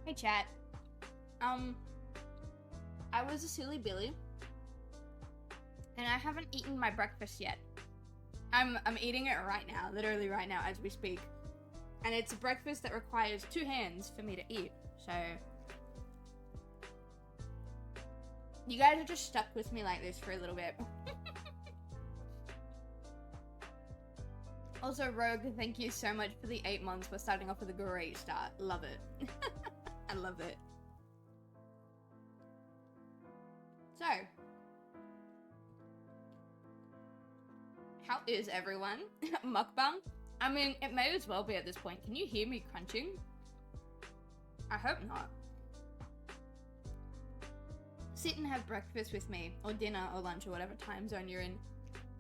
Hey chat. I was a silly Billy, and I haven't eaten my breakfast yet. I'm eating it right now, literally right now as we speak. And it's a breakfast that requires 2 hands for me to eat, so... You guys are just stuck with me like this for a little bit. Also, Rogue, thank you so much for the 8 months. We're starting off with a great start. Love it. I love it. So, how is everyone? Mukbang? I mean, it may as well be at this point. Can you hear me crunching? I hope not. Sit and have breakfast with me, or dinner, or lunch, or whatever time zone you're in.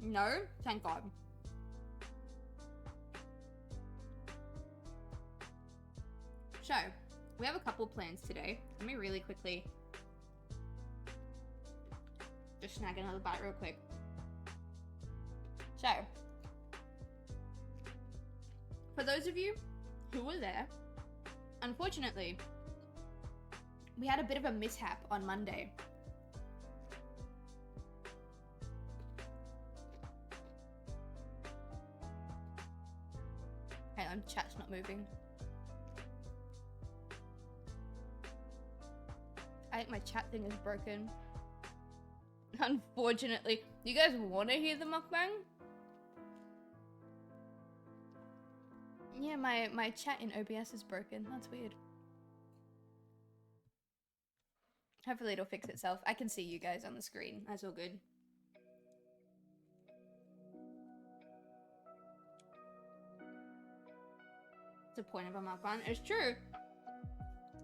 No? Thank God. So, we have a couple plans today. Let me really quickly just snag another bite real quick. So, for those of you who were there, unfortunately, we had a bit of a mishap on Monday. Hang on, chat's not moving. I think my chat thing is broken. Unfortunately. You guys want to hear the mukbang? Yeah, my chat in OBS is broken. That's weird. Hopefully it'll fix itself. I can see you guys on the screen. That's all good. It's the point of a mukbang. It's true.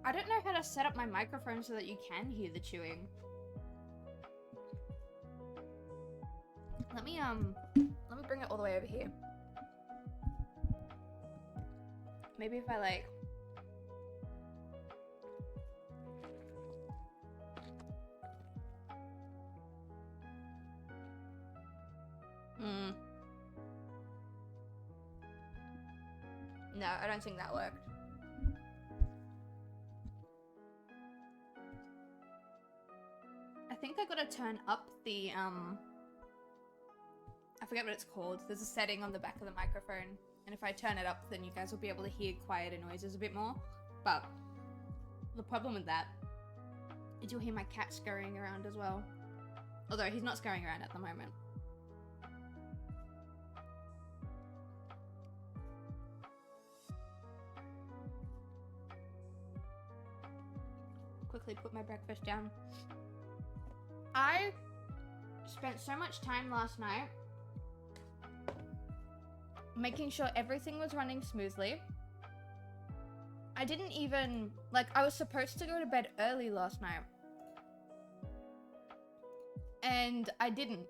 I don't know how to set up my microphone so that you can hear the chewing. Let me bring it all the way over here. Maybe if I like... No, I don't think that worked. I think I gotta turn up the, I forget what it's called. There's a setting on the back of the microphone. And if I turn it up, then you guys will be able to hear quieter noises a bit more. But the problem with that is you'll hear my cat scurrying around as well. Although he's not scurrying around at the moment. Quickly put my breakfast down. I spent so much time last night making sure everything was running smoothly. I didn't even, like, I was supposed to go to bed early last night. And I didn't.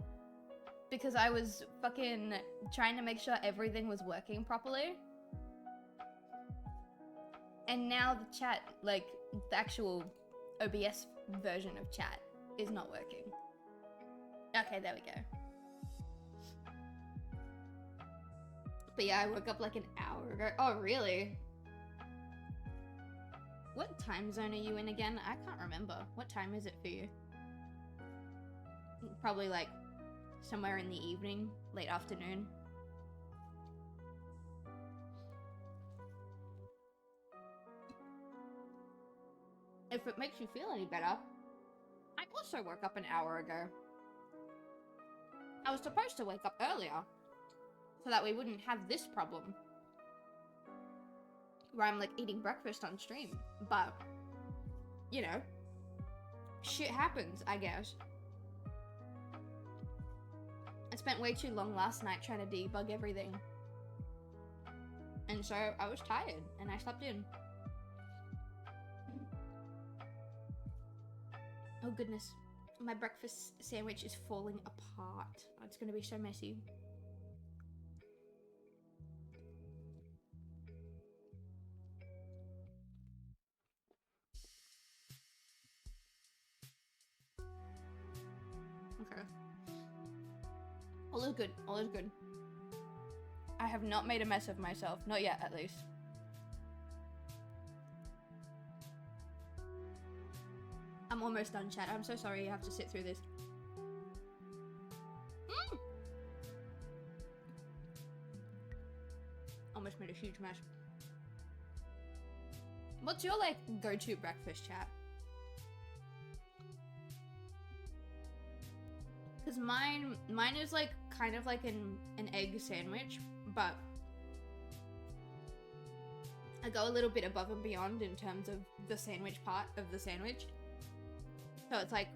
Because I was fucking trying to make sure everything was working properly. And now the chat, like, the actual OBS version of chat is not working. Okay, there we go. But yeah, I woke up like an hour ago. Oh, really? What time zone are you in again? I can't remember. What time is it for you? Probably like somewhere in the evening, late afternoon. If it makes you feel any better, I also woke up an hour ago. I was supposed to wake up earlier, so that we wouldn't have this problem. Where I'm like eating breakfast on stream. But, you know, shit happens, I guess. I spent way too long last night trying to debug everything. And so I was tired and I slept in. Oh goodness, my breakfast sandwich is falling apart. Oh, it's gonna be so messy. Okay. All is good, all is good. I have not made a mess of myself, not yet at least. I'm almost done, chat. I'm so sorry you have to sit through this. Almost made a huge mess. What's your, like, go-to breakfast, chat? Because mine is, like, kind of like an egg sandwich, but I go a little bit above and beyond in terms of the sandwich part of the sandwich. So it's like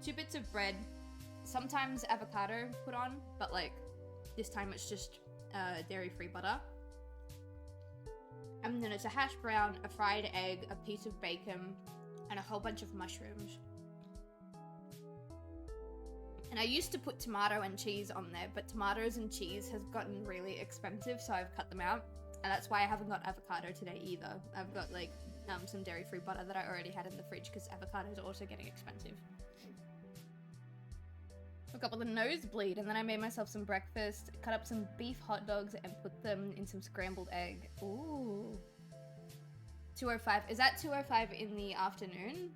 2 bits of bread, sometimes avocado put on, but like this time it's just dairy-free butter. And then it's a hash brown, a fried egg, a piece of bacon, and a whole bunch of mushrooms. And I used to put tomato and cheese on there, but tomatoes and cheese has gotten really expensive, so I've cut them out. And that's why I haven't got avocado today either. I've got like some dairy-free butter that I already had in the fridge because avocados are also getting expensive. Woke up with a nosebleed, and then I made myself some breakfast, cut up some beef hot dogs and put them in some scrambled egg. Ooh. 2:05. Is that 2:05 in the afternoon?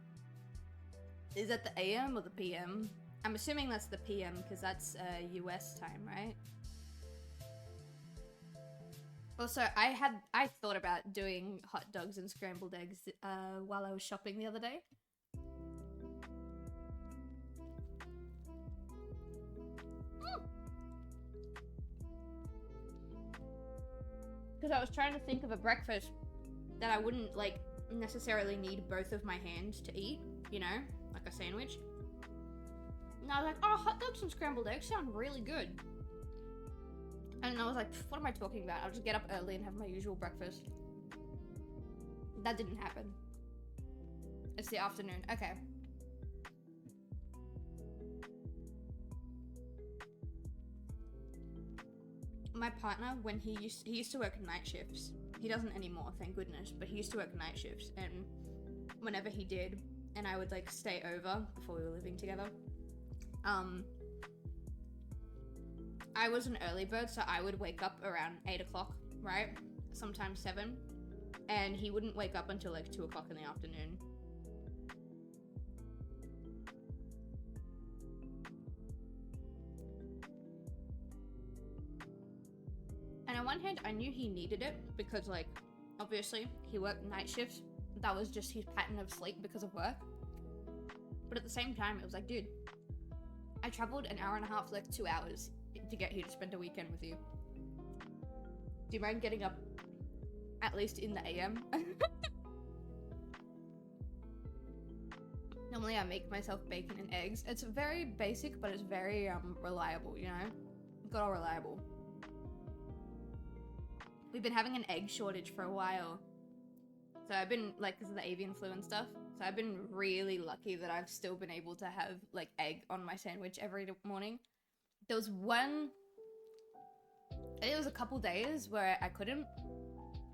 Is that the AM or the PM? I'm assuming that's the PM because that's US time, right? Also, I thought about doing hot dogs and scrambled eggs while I was shopping the other day. Because I was trying to think of a breakfast that I wouldn't, like, necessarily need both of my hands to eat, you know? Like a sandwich. And I was like, oh, hot dogs and scrambled eggs sound really good. And I was like, what am I talking about? I'll just get up early and have my usual breakfast. That didn't happen. It's the afternoon. Okay. My partner, when he used to work night shifts. He doesn't anymore, thank goodness, but he used to work night shifts, and whenever he did, and I would like stay over before we were living together, I was an early bird, so I would wake up around 8 o'clock, right? Sometimes 7, and he wouldn't wake up until like 2 o'clock in the afternoon. And on one hand, I knew he needed it because, like, obviously he worked night shifts. That was just his pattern of sleep because of work. But at the same time, it was like, dude, I traveled an hour and a half, like 2 hours to get here to spend a weekend with you. Do you mind getting up at least in the AM? Normally I make myself bacon and eggs. It's very basic, but it's very reliable, you know? Good old reliable. We've been having an egg shortage for a while. So I've been, like, because of the avian flu and stuff. So I've been really lucky that I've still been able to have, like, egg on my sandwich every morning. There was one, I think it was a couple days where I couldn't.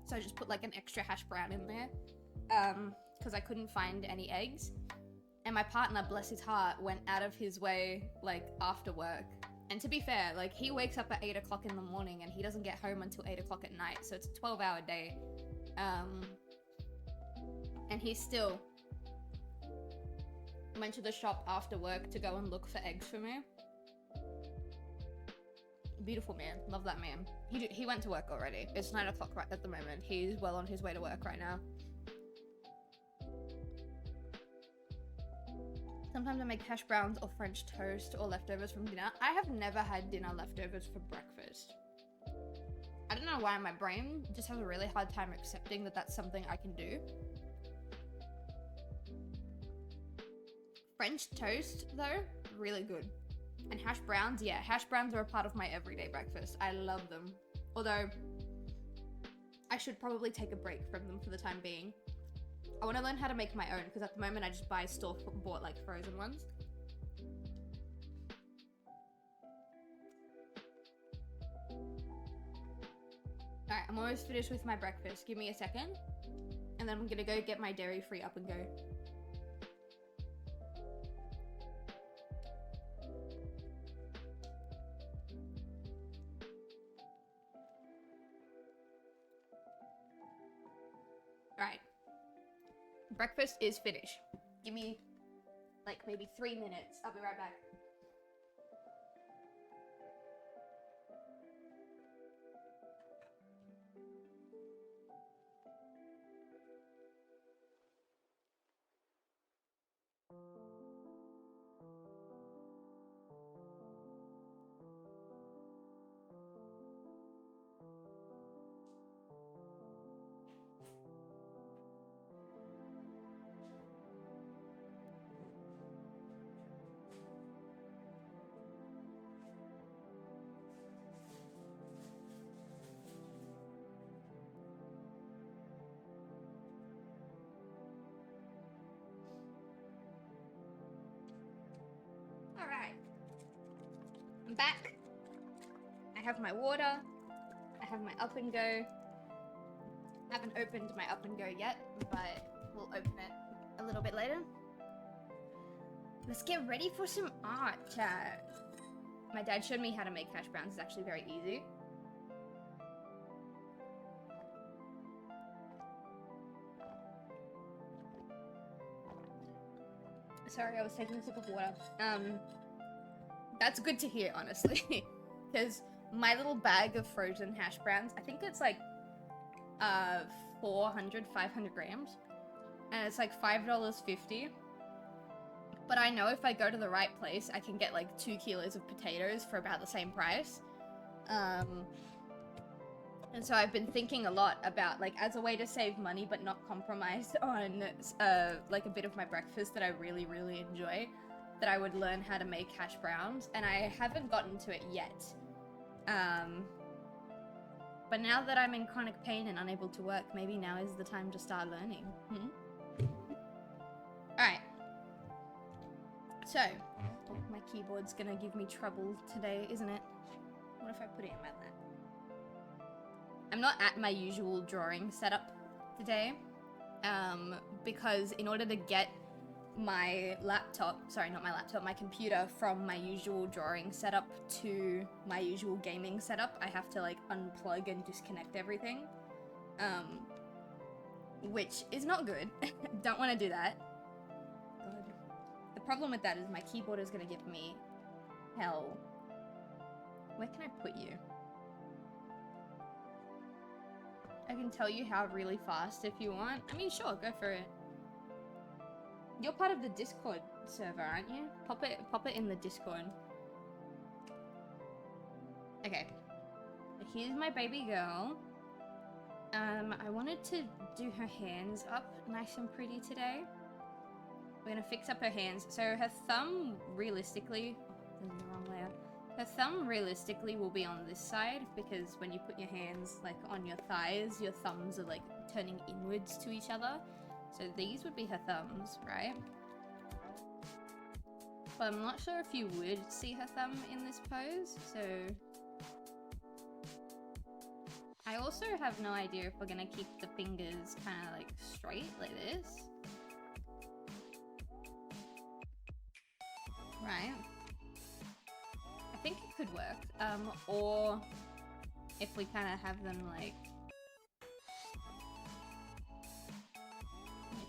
So I just put, like, an extra hash brown in there. Because I couldn't find any eggs. And my partner, bless his heart, went out of his way, like, after work. And to be fair, like, he wakes up at 8 o'clock in the morning and he doesn't get home until 8 o'clock at night. So it's a 12-hour day. And he still went to the shop after work to go and look for eggs for me. Beautiful man. Love that man. He went to work already. It's 9 o'clock right at the moment. He's well on his way to work right now. Sometimes I make hash browns or French toast or leftovers from dinner. I have never had dinner leftovers for breakfast. I don't know why my brain just has a really hard time accepting that that's something I can do. French toast, though, really good. And hash browns, yeah, hash browns are a part of my everyday breakfast. I love them. Although, I should probably take a break from them for the time being. I want to learn how to make my own, because at the moment I just buy store-bought, like, frozen ones. Alright, I'm almost finished with my breakfast. Give me a second. And then I'm gonna go get my dairy-free up and go. Alright. Breakfast is finished. Give me like maybe 3 minutes. I'll be right back. Alright. I'm back. I have my water. I have my up and go. I haven't opened my up and go yet, but we'll open it a little bit later. Let's get ready for some art, chat. My dad showed me how to make hash browns. It's actually very easy. Sorry, I was taking a sip of water. That's good to hear, honestly. Because my little bag of frozen hash browns, I think it's like 500 grams. And it's like $5.50. But I know if I go to the right place, I can get like 2 kilos of potatoes for about the same price. And so I've been thinking a lot about, like, as a way to save money but not compromise on like a bit of my breakfast that I really, really enjoy, that I would learn how to make hash browns, and I haven't gotten to it yet. But now that I'm in chronic pain and unable to work, maybe now is the time to start learning. Alright. So, my keyboard's gonna give me trouble today, isn't it? What if I put it in my lap? I'm not at my usual drawing setup today, because in order to get my laptop, sorry, not my laptop, my computer from my usual drawing setup to my usual gaming setup, I have to like unplug and disconnect everything, which is not good. Don't want to do that. God. The problem with that is my keyboard is going to give me hell. Where can I put you? I can tell you how really fast if you want. I mean, sure, go for it. You're part of the Discord server, aren't you? Pop it in the Discord. Okay. Here's my baby girl. I wanted to do her hands up nice and pretty today. We're gonna fix up her hands. So her thumb, realistically, this is the wrong layout. Her thumb realistically will be on this side, because when you put your hands like on your thighs, your thumbs are like turning inwards to each other. So these would be her thumbs, right? But I'm not sure if you would see her thumb in this pose, so... I also have no idea if we're gonna keep the fingers kind of like straight like this. Right. I think it could work, or if we kind of have them like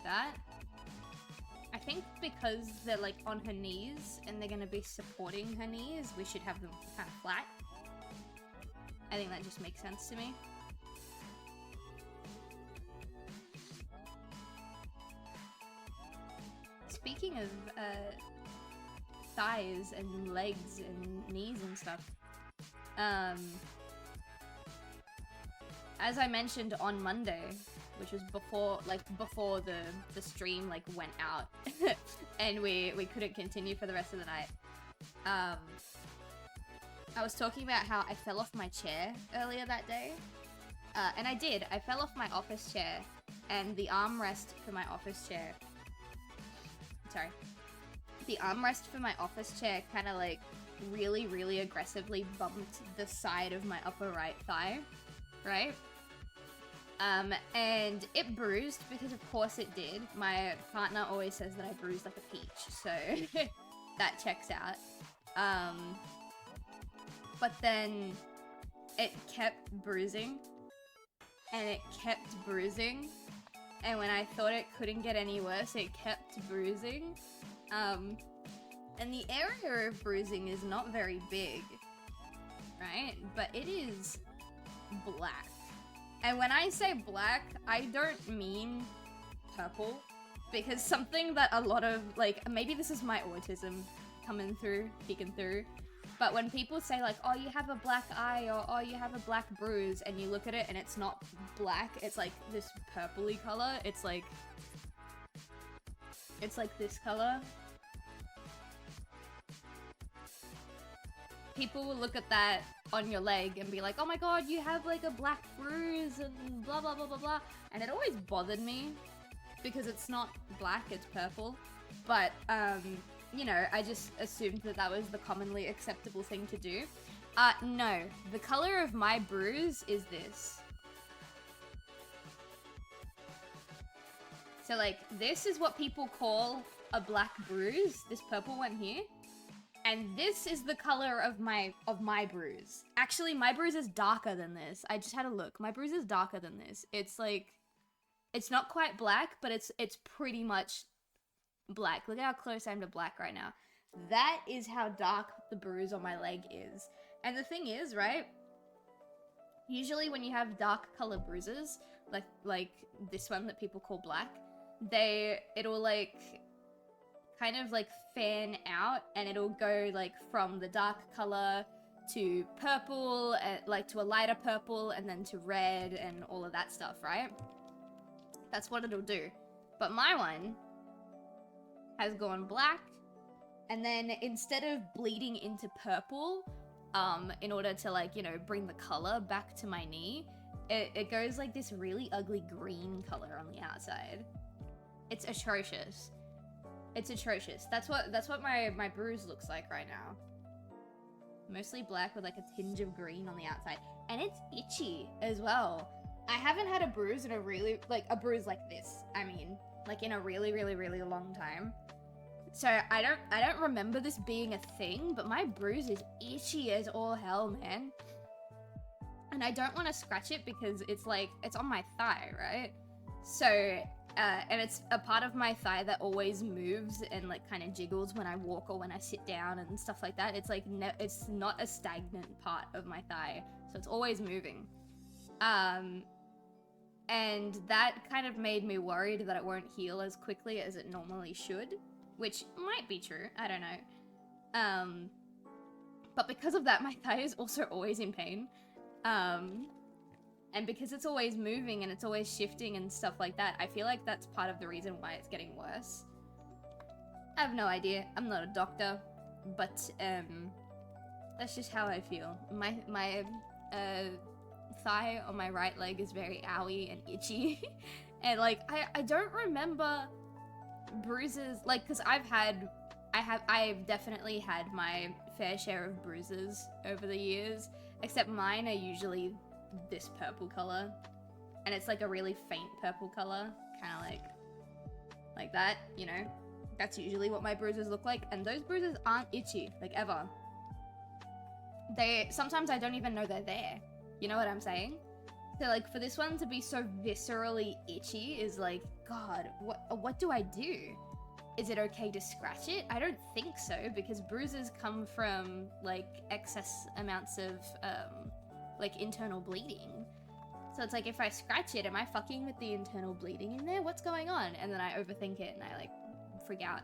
that. I think because they're like on her knees and they're going to be supporting her knees, we should have them kind of flat. I think that just makes sense to me. Speaking of thighs and legs and knees and stuff, as I mentioned on Monday, which was before the stream like went out and we couldn't continue for the rest of the night, I was talking about how I fell off my chair earlier that day, and I did. I fell off my office chair, and the armrest for my office chair, the armrest for my office chair kind of like really, really aggressively bumped the side of my upper right thigh, right? And it bruised, because of course it did. My partner always says that I bruise like a peach, so that checks out. But then it kept bruising, and it kept bruising, and when I thought it couldn't get any worse, it kept bruising, And the area of bruising is not very big, right? But it is black. And when I say black, I don't mean purple, because something that a lot of, like, maybe this is my autism coming through, peeking through, but when people say, like, oh, you have a black eye, or oh, you have a black bruise, and you look at it and it's not black, it's like this purpley color, it's like this color. People will look at that on your leg and be like, oh my god, you have like a black bruise and blah blah blah blah blah. And it always bothered me because it's not black, it's purple. But, you know, I just assumed that that was the commonly acceptable thing to do. No. The color of my bruise is this. So, like, this is what people call a black bruise, this purple one here. And this is the color of my bruise. Actually, my bruise is darker than this. I just had a look. My bruise is darker than this. It's like, it's not quite black, but it's pretty much black. Look at how close I am to black right now. That is how dark the bruise on my leg is. And the thing is, right? Usually when you have dark color bruises, like this one that people call black, it'll like kind of like fan out, and it'll go like from the dark color to purple, like to a lighter purple, and then to red and all of that stuff, right? That's what it'll do. But my one has gone black, and then instead of bleeding into purple, in order to, like, you know, bring the color back to my knee, it goes like this really ugly green color on the outside. It's atrocious. It's atrocious. That's what my bruise looks like right now. Mostly black with like a tinge of green on the outside. And it's itchy as well. I haven't had a bruise in a really, like, a bruise like this, I mean, like in a really, really, really long time. So I don't remember this being a thing, but my bruise is itchy as all hell, man. And I don't want to scratch it because it's like, it's on my thigh, right? So, and it's a part of my thigh that always moves and like kind of jiggles when I walk or when I sit down and stuff like that. It's like, it's not a stagnant part of my thigh, so it's always moving. And that kind of made me worried that it won't heal as quickly as it normally should, which might be true, I don't know. But because of that, my thigh is also always in pain. And because it's always moving and it's always shifting and stuff like that, I feel like that's part of the reason why it's getting worse. I have no idea. I'm not a doctor, but that's just how I feel. My thigh on my right leg is very owy and itchy. And like, I don't remember bruises, like, because I've definitely had my fair share of bruises over the years, except mine are usually this purple color, and it's like a really faint purple color, kind of like that, you know. That's usually what my bruises look like, and those bruises aren't itchy, like, ever. Sometimes I don't even know they're there, you know what I'm saying? So like, for this one to be so viscerally itchy is like, god, what do I do? Is it okay to scratch it? I don't think so, because bruises come from like excess amounts of like internal bleeding. So it's like, if I scratch it, am I fucking with the internal bleeding in there? What's going on? And then I overthink it and I like freak out.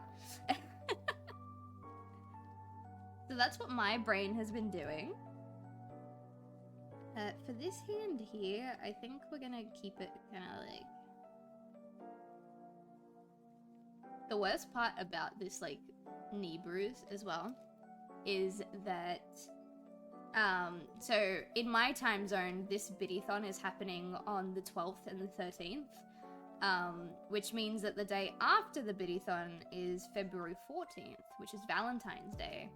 So that's what my brain has been doing. For this hand here, I think we're gonna keep it kind of like... The worst part about this like knee bruise as well is that so in my time zone, this BITTYTHON is happening on the 12th and the 13th, which means that the day after the BITTYTHON is February 14th, which is Valentine's Day.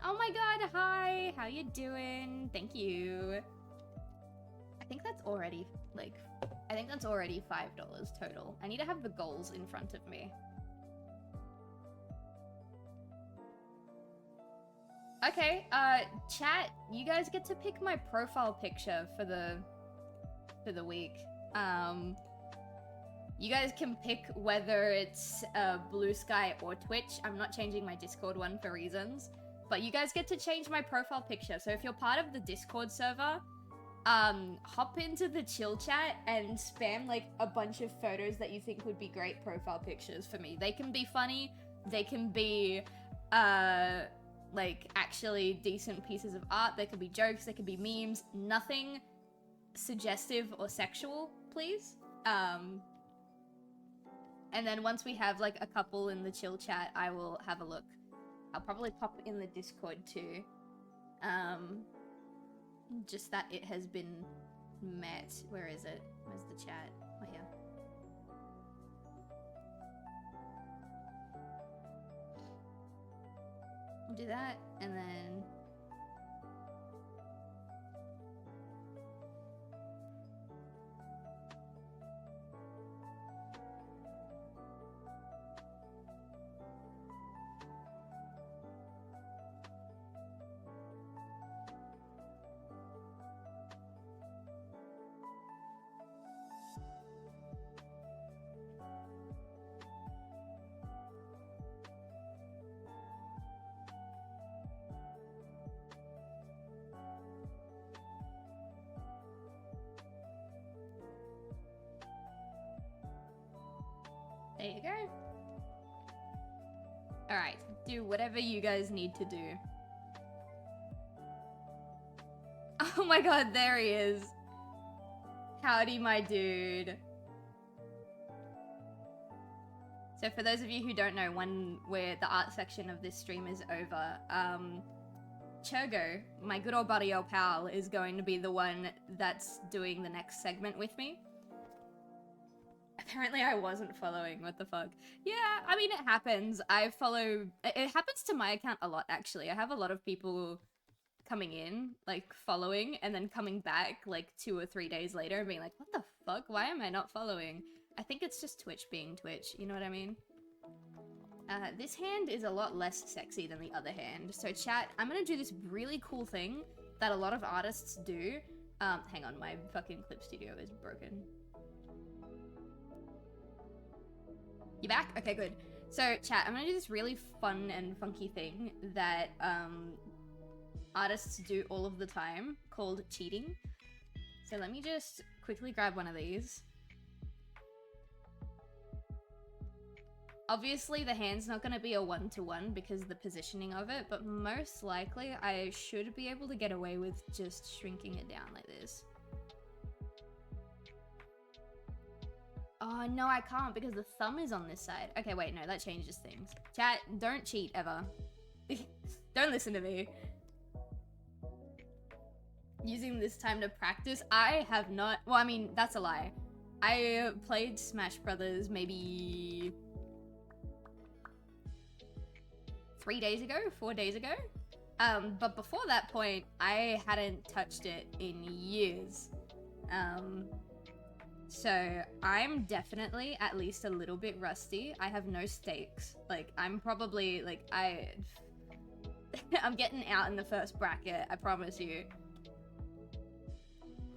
Oh my god, hi! How you doing? Thank you. I think that's already, like, $5 total. I need to have the goals in front of me. Okay, chat, you guys get to pick my profile picture for the week. You guys can pick whether it's Bluesky or Twitch. I'm not changing my Discord one for reasons. But you guys get to change my profile picture. So if you're part of the Discord server, hop into the chill chat and spam like a bunch of photos that you think would be great profile pictures for me. They can be funny. They can be, like actually decent pieces of art. They could be jokes. They could be memes. Nothing suggestive or sexual, please. And then once we have like a couple in the chill chat, I will have a look. I'll probably pop in the Discord too. Just that it has been met. Where is it? Where's the chat? Oh, here. We'll do that, and then... There you go. Alright, do whatever you guys need to do. Oh my god, there he is. Howdy, my dude. So for those of you who don't know, where the art section of this stream is over, Churgo, my good old buddy old pal, is going to be the one that's doing the next segment with me. Apparently I wasn't following, what the fuck. Yeah, I mean, it happens. It happens to my account a lot, actually. I have a lot of people coming in, like, following, and then coming back, like, 2 or 3 days later and being like, what the fuck? Why am I not following? I think it's just Twitch being Twitch, you know what I mean? This hand is a lot less sexy than the other hand. So chat, I'm gonna do this really cool thing that a lot of artists do. Hang on, my fucking clip studio is broken. You back? Okay, good. So, chat, I'm gonna do this really fun and funky thing that artists do all of the time called cheating. So let me just quickly grab one of these. Obviously, the hand's not gonna be a one-to-one because of the positioning of it, but most likely I should be able to get away with just shrinking it down like this. Oh, no, I can't because the thumb is on this side. Okay, wait, no, that changes things. Chat, don't cheat ever. Don't listen to me. Using this time to practice, I have not... Well, I mean, that's a lie. I played Smash Brothers maybe 3 days ago, 4 days ago. But before that point, I hadn't touched it in years. So I'm definitely at least a little bit rusty. I have no stakes. Like, I'm probably, like, I'm getting out in the first bracket, I promise you.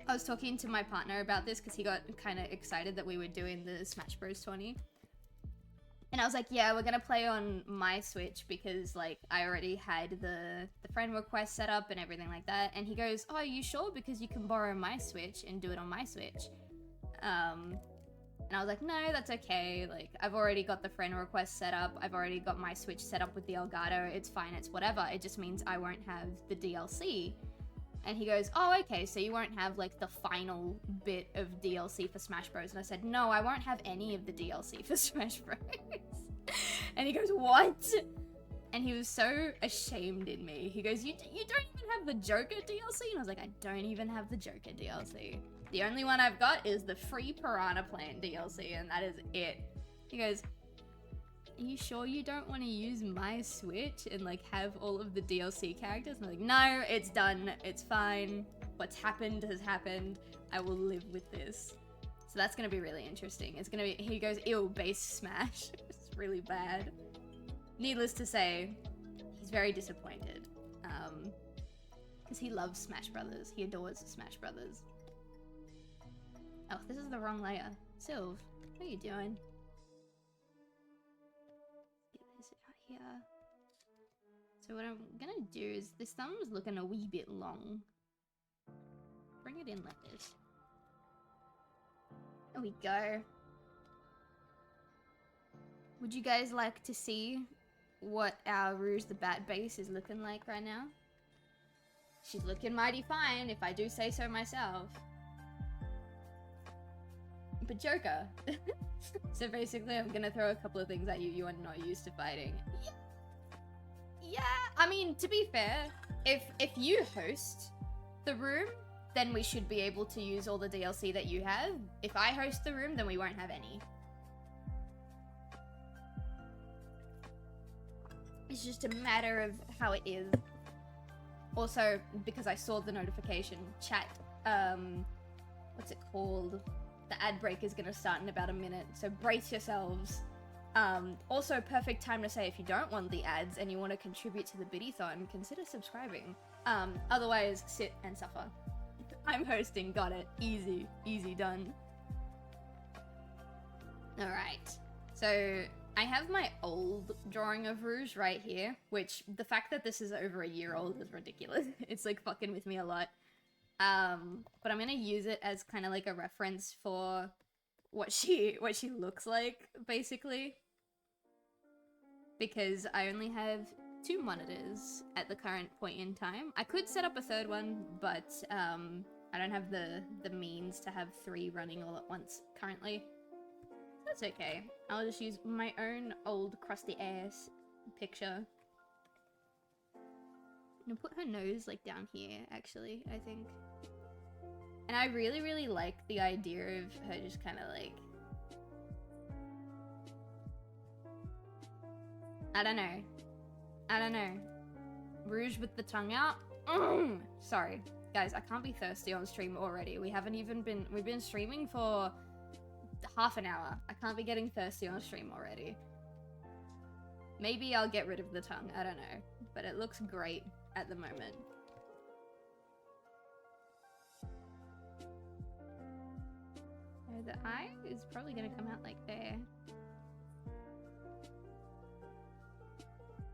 I was talking to my partner about this because he got kind of excited that we were doing the Smash Bros 20. And I was like, yeah, we're gonna play on my Switch because, like, I already had the friend request set up and everything like that. And he goes, oh, are you sure? Because you can borrow my Switch and do it on my Switch. And I was like, no, that's okay. Like, I've already got the friend request set up. I've already got my Switch set up with the Elgato. It's fine, it's whatever. It just means I won't have the DLC. And he goes, oh, okay, so you won't have, like, the final bit of DLC for Smash Bros. And I said, no, I won't have any of the DLC for Smash Bros. And he goes, what? And he was so ashamed in me. He goes, you don't even have the Joker DLC? And I was like, I don't even have the Joker DLC. The only one I've got is the free Piranha Plant DLC, and that is it. He goes, are you sure you don't want to use my Switch and, like, have all of the DLC characters? And I'm like, no, it's done. It's fine. What's happened has happened. I will live with this. So that's going to be really interesting. It's going to be, he goes, ew, base Smash. It's really bad. Needless to say, he's very disappointed. Because he loves Smash Brothers. He adores Smash Brothers. Oh, this is the wrong layer. Sylv, What are you doing? Get this out here. So what I'm gonna do is, this thumb's looking a wee bit long. Bring it in like this. There we go. Would you guys like to see what our Rouge the Bat base is looking like right now? She's looking mighty fine, if I do say so myself. But Joker. So basically I'm gonna throw a couple of things at you you are not used to fighting. Yeah, I mean, to be fair, if you host the room, then we should be able to use all the DLC that you have. If I host the room, then we won't have any. It's just a matter of how it is. Also, because I saw the notification, chat, what's it called? The ad break is gonna start in about a minute, so brace yourselves. Also, perfect time to say if you don't want the ads and you want to contribute to the BITTYTHON, consider subscribing. Otherwise, sit and suffer. I'm hosting, got it. Easy, easy done. Alright, so I have my old drawing of Rouge right here, which the fact that this is over a year old is ridiculous. It's like fucking with me a lot. But I'm gonna use it as kind of like a reference for what she looks like, basically. Because I only have 2 monitors at the current point in time. I could set up a 3rd one, but I don't have the means to have 3 running all at once currently. That's okay. I'll just use my own old crusty ass picture. I'm gonna put her nose like down here, actually, I think. And I really, really like the idea of her just kind of like... I don't know. Rouge with the tongue out? Sorry. Guys, I can't be thirsty on stream already. We've been streaming for half an hour. I can't be getting thirsty on stream already. Maybe I'll get rid of the tongue, I don't know. But it looks great at the moment. So the eye is probably gonna come out like there.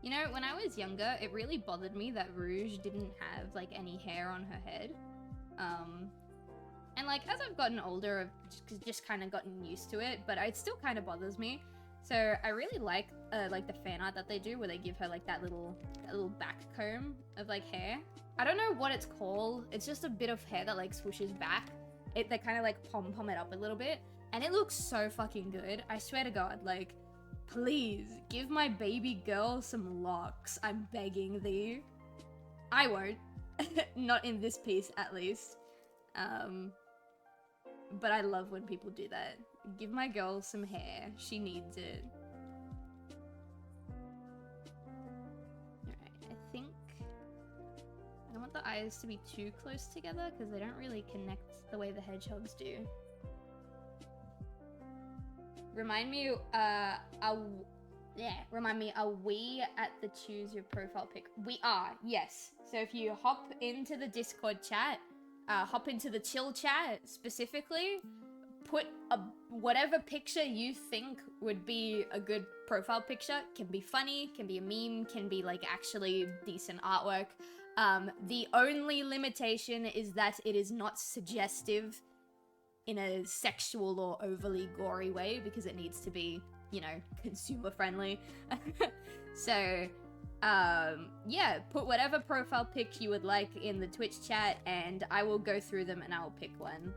You know, when I was younger, it really bothered me that Rouge didn't have, like, any hair on her head. And, like, as I've gotten older, I've just kind of gotten used to it, but it still kind of bothers me. So I really like the fan art that they do, where they give her, like, that little back comb of, like, hair. I don't know what it's called. It's just a bit of hair that, like, swooshes back. They kind of, like, pom-pom it up a little bit. And it looks so fucking good. I swear to God, like... Please, give my baby girl some locks. I'm begging thee. I won't. Not in this piece, at least. But I love when people do that. Give my girl some hair. She needs it. Alright, I think... I don't want the eyes to be too close together, because they don't really connect the way the hedgehogs do. Remind me, are we at the choose your profile pic? We are, yes. So if you hop into the Discord chat, hop into the chill chat specifically, put whatever picture you think would be a good profile picture. Can be funny, can be a meme, can be like actually decent artwork. The only limitation is that it is not suggestive in a sexual or overly gory way, because it needs to be, you know, consumer friendly. So, yeah, put whatever profile pic you would like in the Twitch chat, and I will go through them and I'll pick one.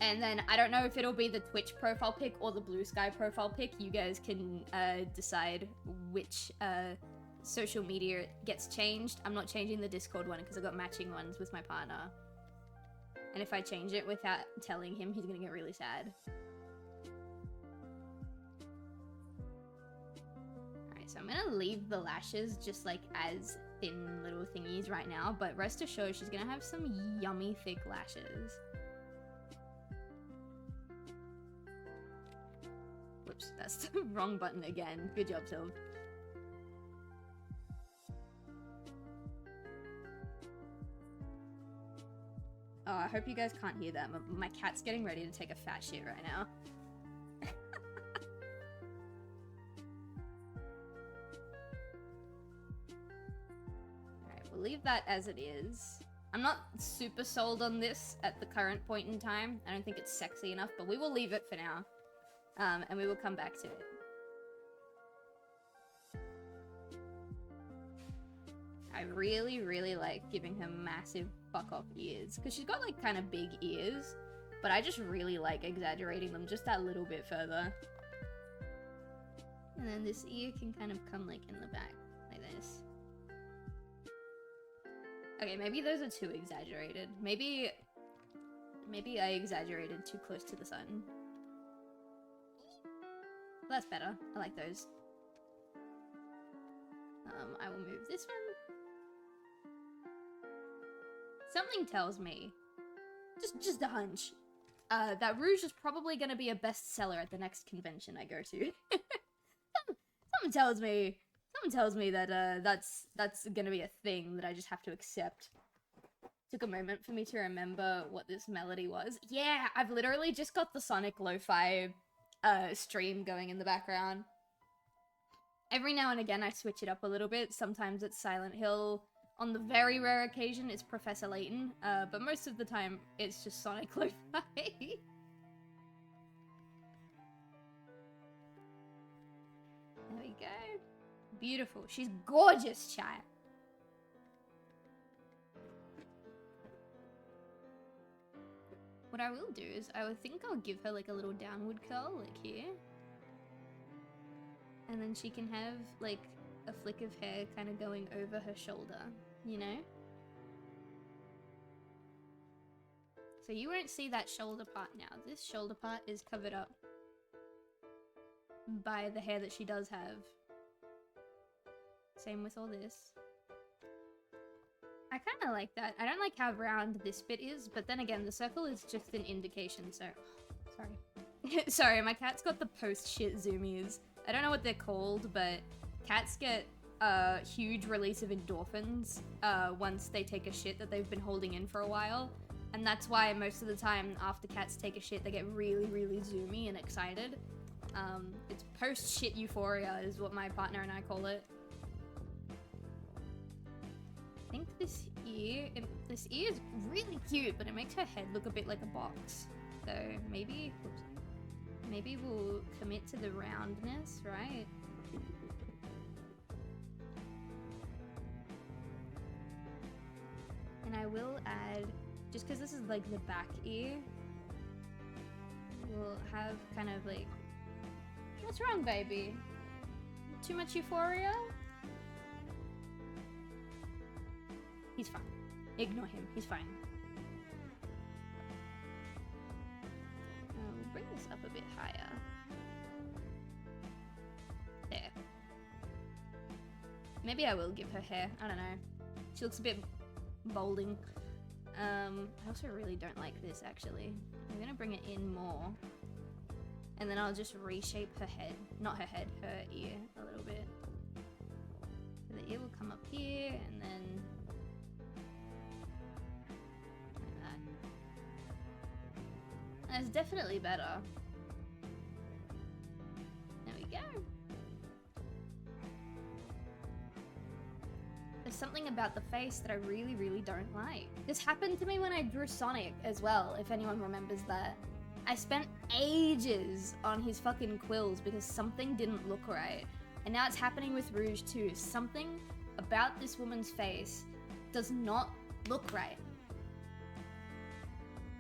And then, I don't know if it'll be the Twitch profile pic or the Bluesky profile pic. You guys can decide which social media gets changed. I'm not changing the Discord one because I've got matching ones with my partner. And if I change it without telling him, he's gonna get really sad. Alright, so I'm gonna leave the lashes just like as thin little thingies right now, but rest assured she's gonna have some yummy thick lashes. Whoops, that's the wrong button again. Good job, Sylv. Oh, I hope you guys can't hear that. My cat's getting ready to take a fat shit right now. Alright, we'll leave that as it is. I'm not super sold on this at the current point in time. I don't think it's sexy enough, but we will leave it for now. And we will come back to it. I really, really like giving her massive fuck-off ears. Because she's got, like, kind of big ears. But I just really like exaggerating them just that little bit further. And then this ear can kind of come, like, in the back. Like this. Okay, maybe those are too exaggerated. Maybe I exaggerated too close to the sun. That's better. I like those. I will move this one. Something tells me, just a hunch, that Rouge is probably going to be a bestseller at the next convention I go to. Something tells me that that's going to be a thing that I just have to accept. Took a moment for me to remember what this melody was. Yeah, I've literally just got the Sonic Lo-Fi stream going in the background. Every now and again I switch it up a little bit. Sometimes it's Silent Hill. On the very rare occasion, it's Professor Layton, but most of the time, it's just Sonic Lo-Fi. There we go. Beautiful. She's gorgeous, chat. What I will do is, I would think I'll give her like a little downward curl, like here. And then she can have, like, a flick of hair kind of going over her shoulder, you know? So you won't see that shoulder part now. This shoulder part is covered up by the hair that she does have. Same with all this. I kind of like that. I don't like how round this bit is, but then again, the circle is just an indication, so... Sorry. Sorry, my cat's got the post-shit zoomies. I don't know what they're called, but cats get a huge release of endorphins once they take a shit that they've been holding in for a while. And that's why most of the time after cats take a shit, they get really, really zoomy and excited. It's post-shit euphoria is what my partner and I call it. I think this ear is really cute, but it makes her head look a bit like a box. So maybe we'll commit to the roundness, right? And I will add, just because this is like the back ear, we'll have kind of like, what's wrong, baby? Too much euphoria? He's fine. Ignore him, he's fine. We'll bring this up a bit higher. There. Maybe I will give her hair, I don't know. She looks a bit balding. I also really don't like this, actually. I'm gonna bring it in more. And then I'll just reshape her head. Not her head, her ear a little bit. So the ear will come up here, and then... like that. That's definitely better. There we go. There's something about the face that I really, really don't like. This happened to me when I drew Sonic as well, if anyone remembers that. I spent ages on his fucking quills because something didn't look right. And now it's happening with Rouge too. Something about this woman's face does not look right.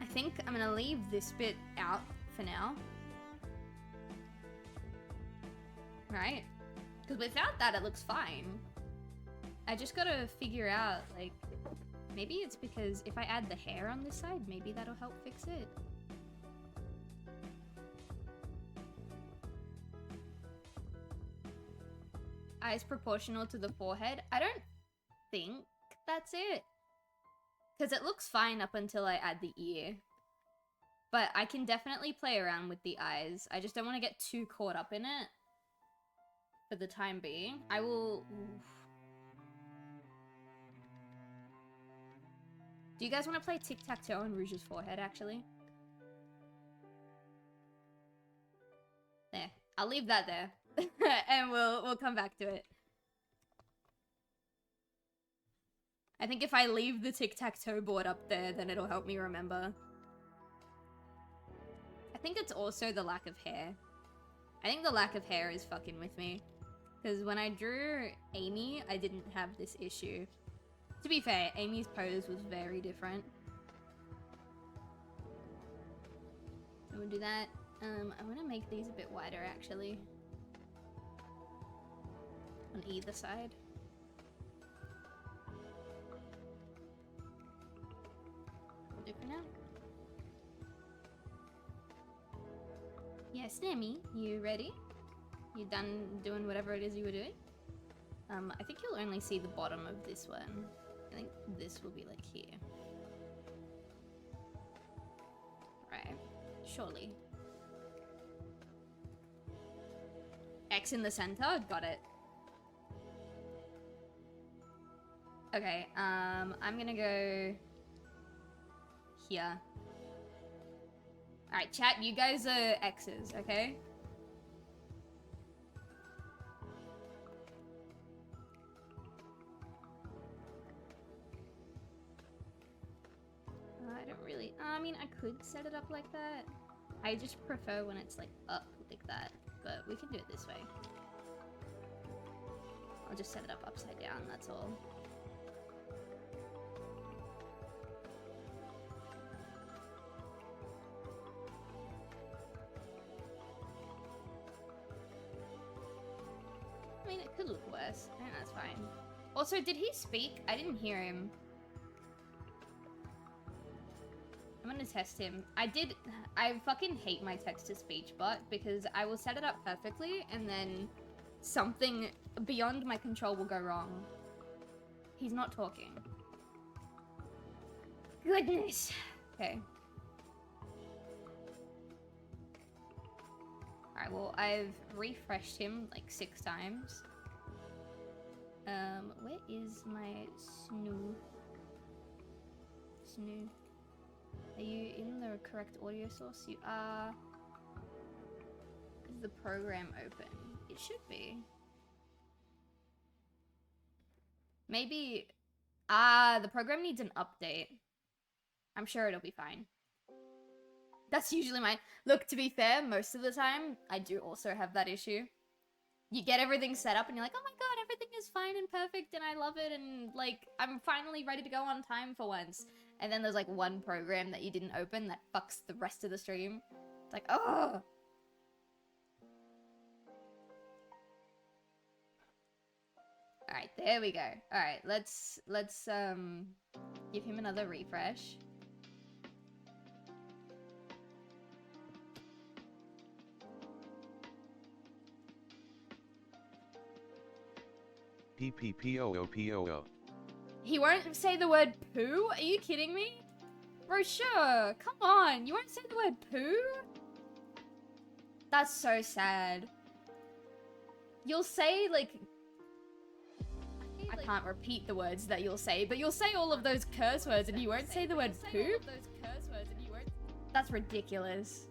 I think I'm gonna leave this bit out for now. Right? Because without that, it looks fine. I just gotta figure out, like, maybe it's because if I add the hair on this side, maybe that'll help fix it. Eyes proportional to the forehead? I don't think that's it. Because it looks fine up until I add the ear. But I can definitely play around with the eyes. I just don't want to get too caught up in it. For the time being. I will... Oof. Do you guys want to play tic-tac-toe on Rouge's forehead, actually? There. I'll leave that there. And we'll come back to it. I think if I leave the tic-tac-toe board up there, then it'll help me remember. I think it's also the lack of hair. I think the lack of hair is fucking with me. Because when I drew Amy, I didn't have this issue. To be fair, Amy's pose was very different. So we'll do that. I'm gonna make these a bit wider, actually. On either side. Will do for now. Yes, Nami, you ready? You done doing whatever it is you were doing? I think you'll only see the bottom of this one. I think this will be like here. Right. Surely. X in the center? Got it. Okay, I'm gonna go here. Alright, chat, you guys are X's, okay? I don't really... I mean, I could set it up like that. I just prefer when it's, like, up like that. But we can do it this way. I'll just set it up upside down, that's all. I mean, it could look worse. I think that's fine. Also, did he speak? I didn't hear him. I'm gonna test him. I fucking hate my text-to-speech bot because I will set it up perfectly and then something beyond my control will go wrong. He's not talking. Goodness. Okay. Alright, well, I've refreshed him like 6 times. Where is my snoo? Snoo. Are you in the correct audio source? You are. Is the program open? It should be. Maybe. The program needs an update. I'm sure it'll be fine. That's usually my... Look, to be fair, most of the time, I do also have that issue. You get everything set up and you're like, oh my god, everything is fine and perfect and I love it and, like, I'm finally ready to go on time for once. And then there's, like, one program that you didn't open that fucks the rest of the stream. It's like, oh! Alright, there we go. Alright, let's give him another refresh. P-P-P-O-O-P-O-O. He won't say the word poo? Are you kidding me? Bro, sure. Come on. You won't say the word poo? That's so sad. You'll say, like... I can't repeat the words that you'll say, but you'll say all of those curse words and you won't say the word poo? That's ridiculous.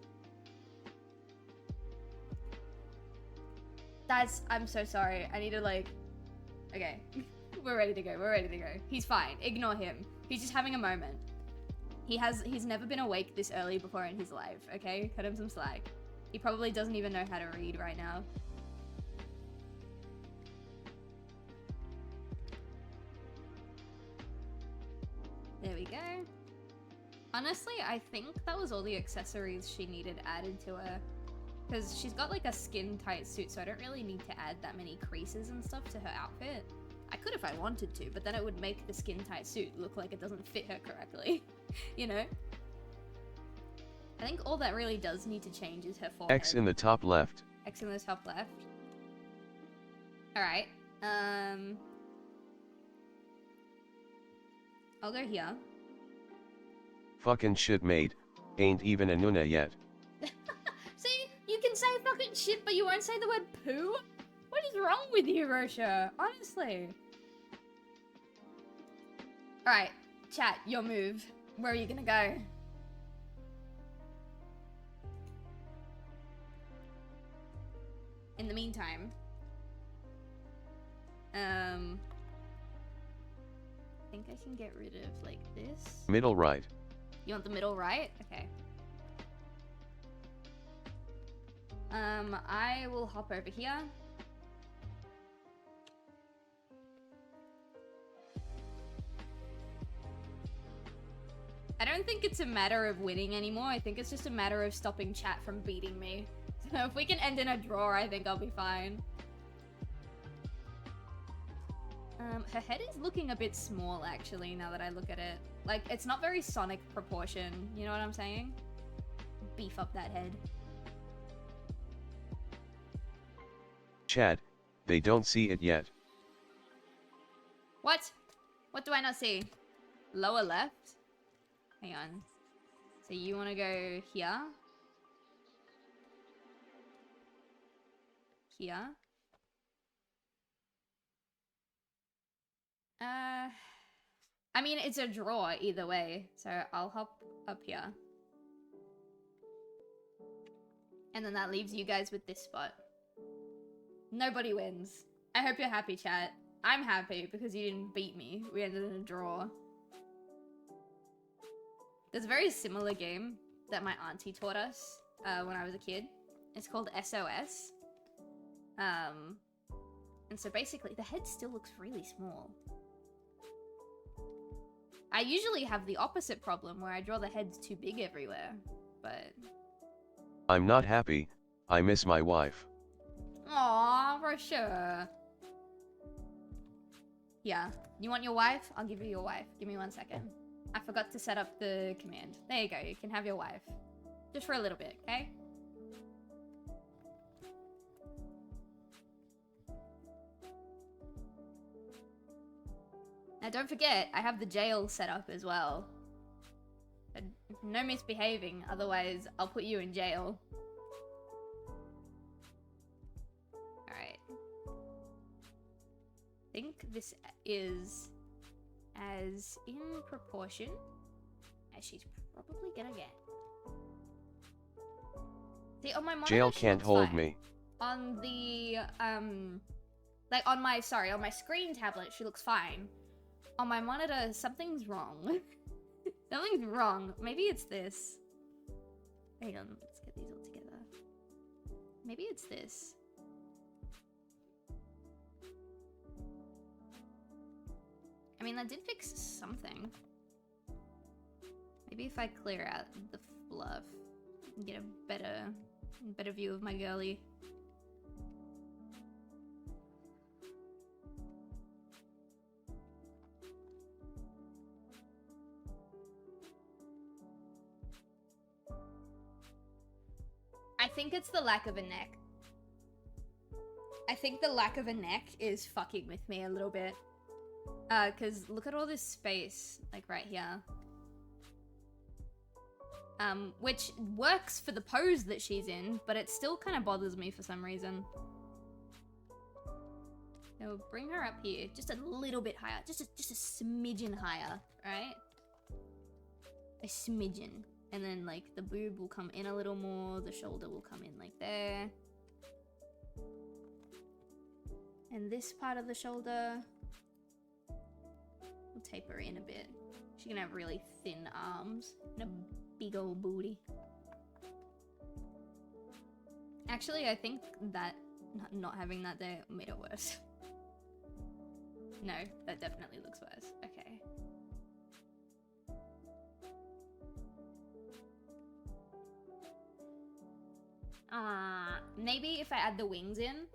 I'm so sorry. I need to, like... Okay. We're ready to go. We're ready to go. He's fine. Ignore him. He's just having a moment. He's never been awake this early before in his life, okay? Cut him some slack. He probably doesn't even know how to read right now. There we go. Honestly, I think that was all the accessories she needed added to her. Because she's got like a skin-tight suit, so I don't really need to add that many creases and stuff to her outfit. I could if I wanted to, but then it would make the skin-tight suit look like it doesn't fit her correctly. You know? I think all that really does need to change is her forehead. X in the top left. X in the top left. Alright. I'll go here. Fucking shit, mate. Ain't even a Nuna yet. See? You can say fucking shit, but you won't say the word poo? What is wrong with you, Rosha? Honestly. Alright. Chat, your move. Where are you gonna go? In the meantime, I think I can get rid of like this. Middle right. You want the middle right? Okay. I will hop over here. I don't think it's a matter of winning anymore. I think it's just a matter of stopping chat from beating me. So if we can end in a draw, I think I'll be fine. Her head is looking a bit small, actually, now that I look at it. Like, it's not very Sonic proportion. You know what I'm saying? Beef up that head. Chad, they don't see it yet. What? What do I not see? Lower left? Hang on. So you want to go here? Here? I mean, it's a draw either way, so I'll hop up here. And then that leaves you guys with this spot. Nobody wins. I hope you're happy, chat. I'm happy because you didn't beat me. We ended in a draw. There's a very similar game that my auntie taught us when I was a kid. It's called SOS. And so basically, the head still looks really small. I usually have the opposite problem where I draw the heads too big everywhere, but... I'm not happy. I miss my wife. Aww, for sure. Yeah. You want your wife? I'll give you your wife. Give me 1 second. I forgot to set up the command. There you go. You can have your wife. Just for a little bit, okay? Now don't forget, I have the jail set up as well. But no misbehaving, otherwise I'll put you in jail. Alright. I think this is as in proportion as she's probably gonna get. See, on my monitor, Jail can't hold fine. me. On the, like on my screen tablet, she looks fine. On my monitor, something's wrong. Something's wrong. Maybe it's this. Hang on, let's get these all together. Maybe it's this. I mean, that did fix something. Maybe if I clear out the fluff and get a better view of my girly. I think it's the lack of a neck. I think the lack of a neck is fucking with me a little bit. Cause look at all this space, like right here. Which works for the pose that she's in, but it still kind of bothers me for some reason. So bring her up here, just a little bit higher, just a smidgen higher, right? A smidgen. And then, like, the boob will come in a little more, the shoulder will come in like there. And this part of the shoulder will taper in a bit. She's gonna have really thin arms and a big old booty. Actually, I think that not having that there made it worse. No, that definitely looks worse. Okay. Maybe if I add the wings in.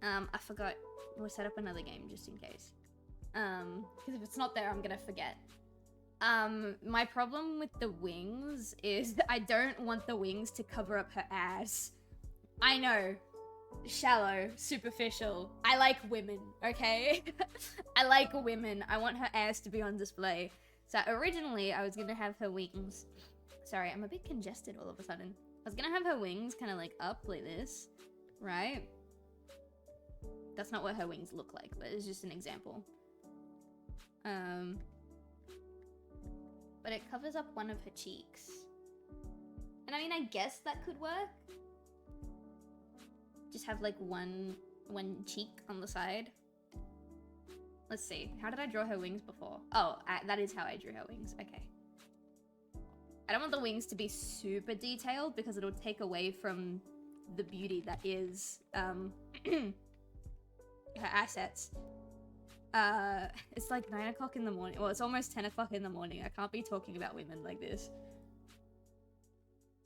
I forgot. We'll set up another game just in case. Because if it's not there, I'm gonna forget. My problem with the wings is that I don't want the wings to cover up her ass. I know. Shallow, superficial. I like women, okay? I like women. I want her ass to be on display. So originally, I was gonna have her wings. Sorry, I'm a bit congested all of a sudden. I was gonna have her wings kind of like up like this, right? That's not what her wings look like, but it's just an example. But it covers up one of her cheeks. And I mean, I guess that could work. Just have like one cheek on the side. Let's see. How did I draw her wings before? Oh, that is how I drew her wings. Okay. I don't want the wings to be super detailed because it'll take away from the beauty that is her assets. It's like 9 o'clock in the morning. Well, it's almost 10 o'clock in the morning. I can't be talking about women like this.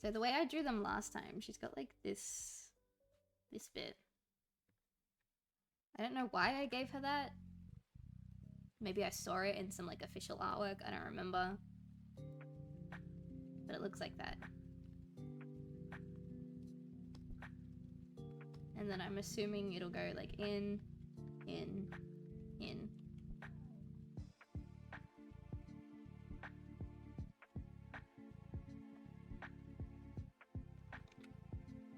So the way I drew them last time, she's got like this bit. I don't know why I gave her that. Maybe I saw it in some like official artwork. I don't remember. But it looks like that. And then I'm assuming it'll go like in. And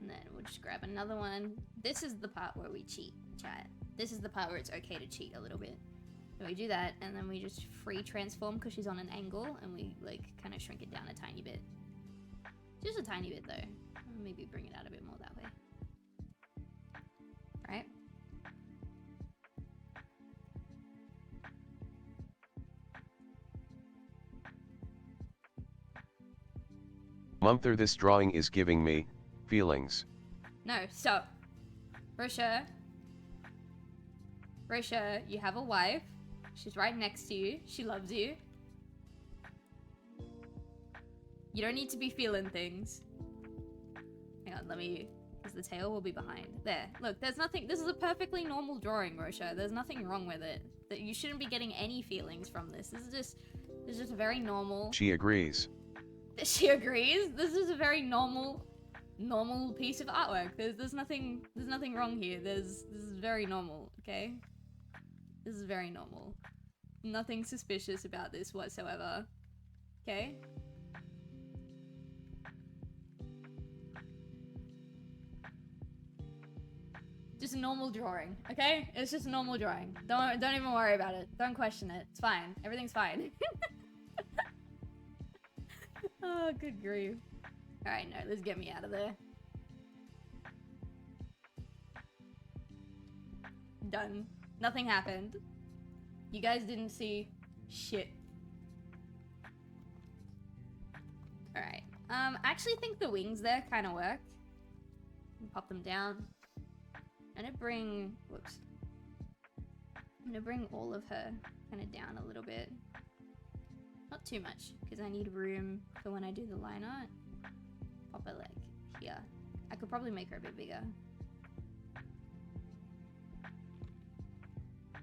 then we'll just grab another one. This is the part where we cheat, chat. This is the part where it's okay to cheat a little bit. So we do that, and then we just free transform because she's on an angle, and we like kind of shrink it down a tiny bit. Just a tiny bit though. Maybe bring it out a bit more that way. Right? Mumther, this drawing is giving me feelings. No, stop. Rosha, you have a wife. She's right next to you. She loves you. You don't need to be feeling things. Hang on, let me... Because the tail will be behind. There. Look, there's nothing... This is a perfectly normal drawing, Rosha. There's nothing wrong with it. That you shouldn't be getting any feelings from this. This is just a very normal... She agrees. She agrees? This is a very normal piece of artwork. There's nothing wrong here. This is very normal, okay? This is very normal. Nothing suspicious about this whatsoever. Okay? Just a normal drawing, okay? It's just a normal drawing. Don't even worry about it. Don't question it. It's fine. Everything's fine. Oh, good grief. Alright, no, let's get me out of there. Done. Nothing happened. You guys didn't see shit. Alright. I actually think the wings there kind of work. Pop them down. I'm gonna bring... Whoops. I'm gonna bring all of her kind of down a little bit. Not too much, because I need room for when I do the line art. Pop it like here. I could probably make her a bit bigger.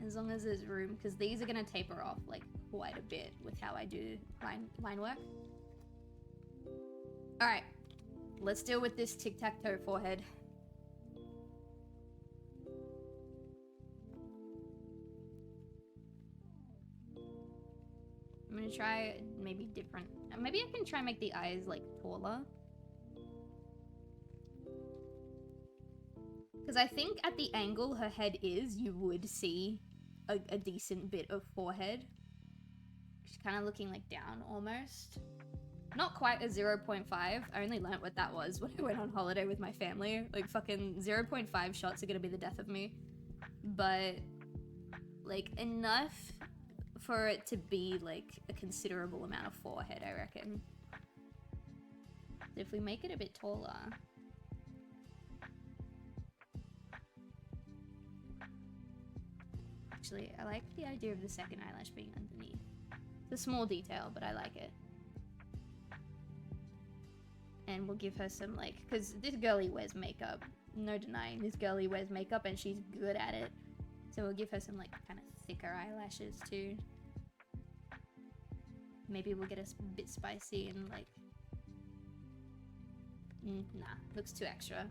As long as there's room, because these are going to taper off like quite a bit with how I do line work. Alright, let's deal with this tic-tac-toe forehead. I'm gonna try maybe different. Maybe I can try and make the eyes like taller. Because I think at the angle her head is, you would see a decent bit of forehead. She's kind of looking like down almost. Not quite a 0.5. I only learnt what that was when I went on holiday with my family. Like fucking 0.5 shots are gonna be the death of me. But like enough for it to be like a considerable amount of forehead, I reckon. If we make it a bit taller. Actually, I like the idea of the second eyelash being underneath. It's a small detail, but I like it. And we'll give her some like, because this girlie wears makeup. No denying, this girlie wears makeup and she's good at it. So we'll give her some like kind of thicker eyelashes too. Maybe we'll get a bit spicy and like... nah, looks too extra.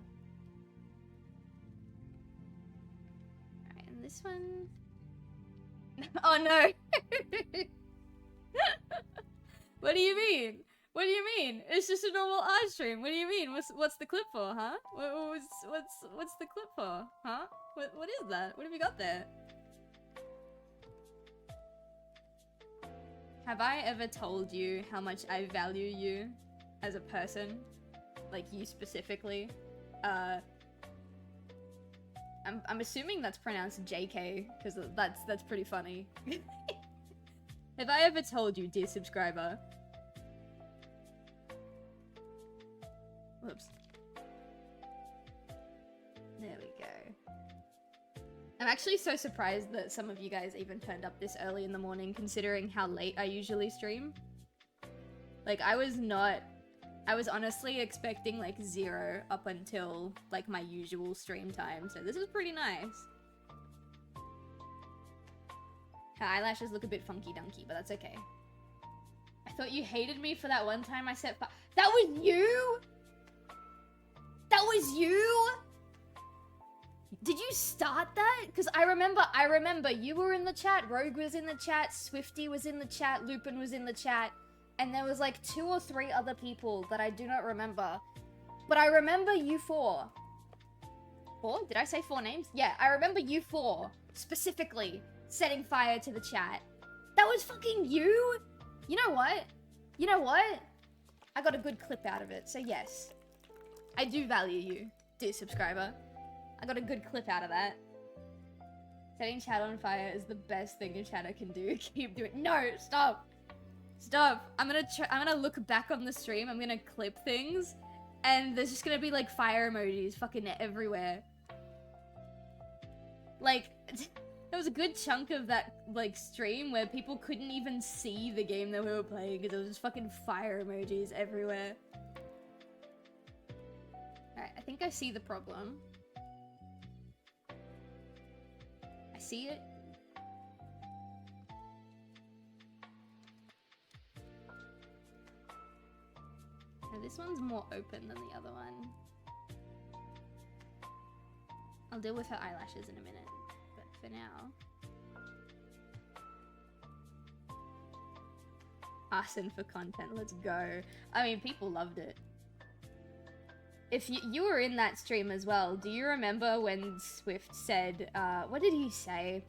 Alright, and this one... Oh no! What do you mean? What do you mean? It's just a normal art stream. What do you mean? What's the clip for, huh? What's the clip for, huh? What is that? What have you got there? Have I ever told you how much I value you as a person? Like, you specifically? I'm assuming that's pronounced JK, because that's pretty funny. Have I ever told you, dear subscriber? Whoops. There we go. I'm actually so surprised that some of you guys even turned up this early in the morning, considering how late I usually stream. Like, I was honestly expecting like 0 up until like my usual stream time, so this is pretty nice. Her eyelashes look a bit funky dunky, but that's okay. I thought you hated me for that one time I set fire. That was you? That was you? Did you start that? Because I remember you were in the chat, Rogue was in the chat, Swifty was in the chat, Lupin was in the chat, and there was like 2 or 3 other people that I do not remember. But I remember you 4. 4? Did I say 4 names? Yeah, I remember you 4, specifically, setting fire to the chat. That was fucking you? You know what? You know what? I got a good clip out of it, so yes. I do value you, dear subscriber. I got a good clip out of that. Setting chat on fire is the best thing a chatter can do. Keep doing- No, stop! Stop. I'm gonna look back on the stream, I'm gonna clip things, and there's just gonna be like fire emojis fucking everywhere. Like, there was a good chunk of that like stream where people couldn't even see the game that we were playing because there was just fucking fire emojis everywhere. Alright, I think I see the problem. I see it. Now, this one's more open than the other one. I'll deal with her eyelashes in a minute, but for now... Arson for content, let's go. I mean, people loved it. If you were in that stream as well, do you remember when Swift said, what did he say?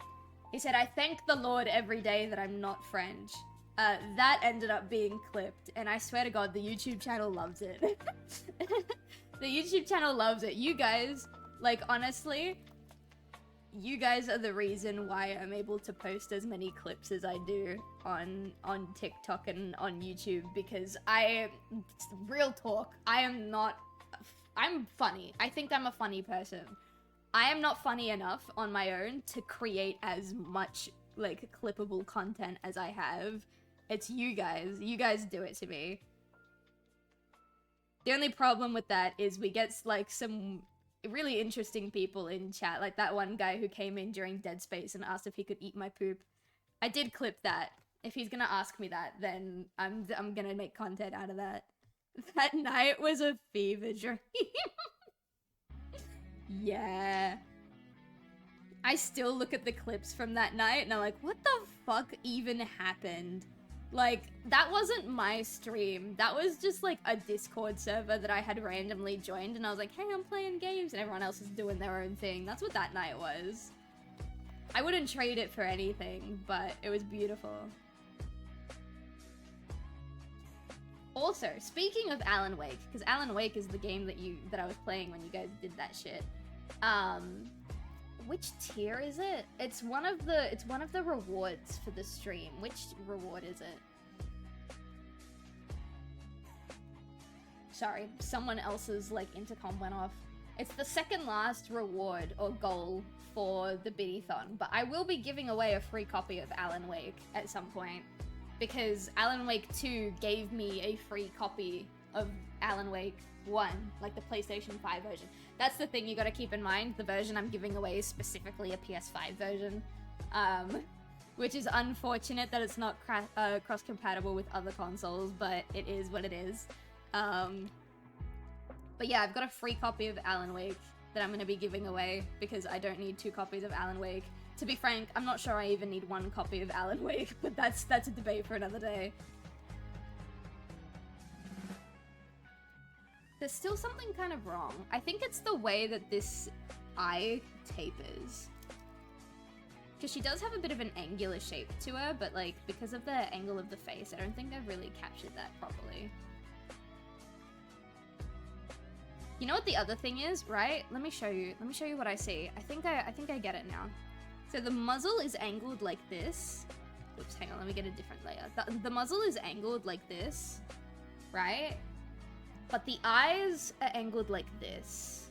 He said, I thank the Lord every day that I'm not French. That ended up being clipped, and I swear to God, the YouTube channel loves it. The YouTube channel loves it. You guys, like, honestly, you guys are the reason why I'm able to post as many clips as I do on TikTok and on YouTube, because real talk, I'm funny. I think I'm a funny person. I am not funny enough on my own to create as much, like, clippable content as I have. It's you guys. You guys do it to me. The only problem with that is we get, like, some really interesting people in chat. Like that one guy who came in during Dead Space and asked if he could eat my poop. I did clip that. If he's gonna ask me that, then I'm gonna make content out of that. That night was a fever dream. Yeah. I still look at the clips from that night and I'm like, what the fuck even happened? Like, that wasn't my stream. That was just like a Discord server that I had randomly joined and I was like, hey, I'm playing games and everyone else is doing their own thing. That's what that night was. I wouldn't trade it for anything, but it was beautiful. Also, speaking of Alan Wake, because Alan Wake is the game that I was playing when you guys did that shit. Which tier is it? It's one of the rewards for the stream. Which reward is it? Sorry, someone else's like intercom went off. It's the second last reward or goal for the BITTYTHON, but I will be giving away a free copy of Alan Wake at some point. Because Alan Wake 2 gave me a free copy of Alan Wake 1, like the PlayStation 5 version. That's the thing you gotta keep in mind. The version I'm giving away is specifically a PS5 version. Which is unfortunate that it's not cross-compatible with other consoles, but it is what it is. But yeah, I've got a free copy of Alan Wake that I'm gonna be giving away because I don't need 2 copies of Alan Wake. To be frank, I'm not sure I even need 1 copy of Alan Wake, but that's a debate for another day. There's still something kind of wrong. I think it's the way that this eye tapers. Because she does have a bit of an angular shape to her, but like, because of the angle of the face, I don't think I've really captured that properly. You know what the other thing is, right? Let me show you what I see. I think I get it now. So the muzzle is angled like this. Oops, hang on, let me get a different layer. The muzzle is angled like this, right? But the eyes are angled like this.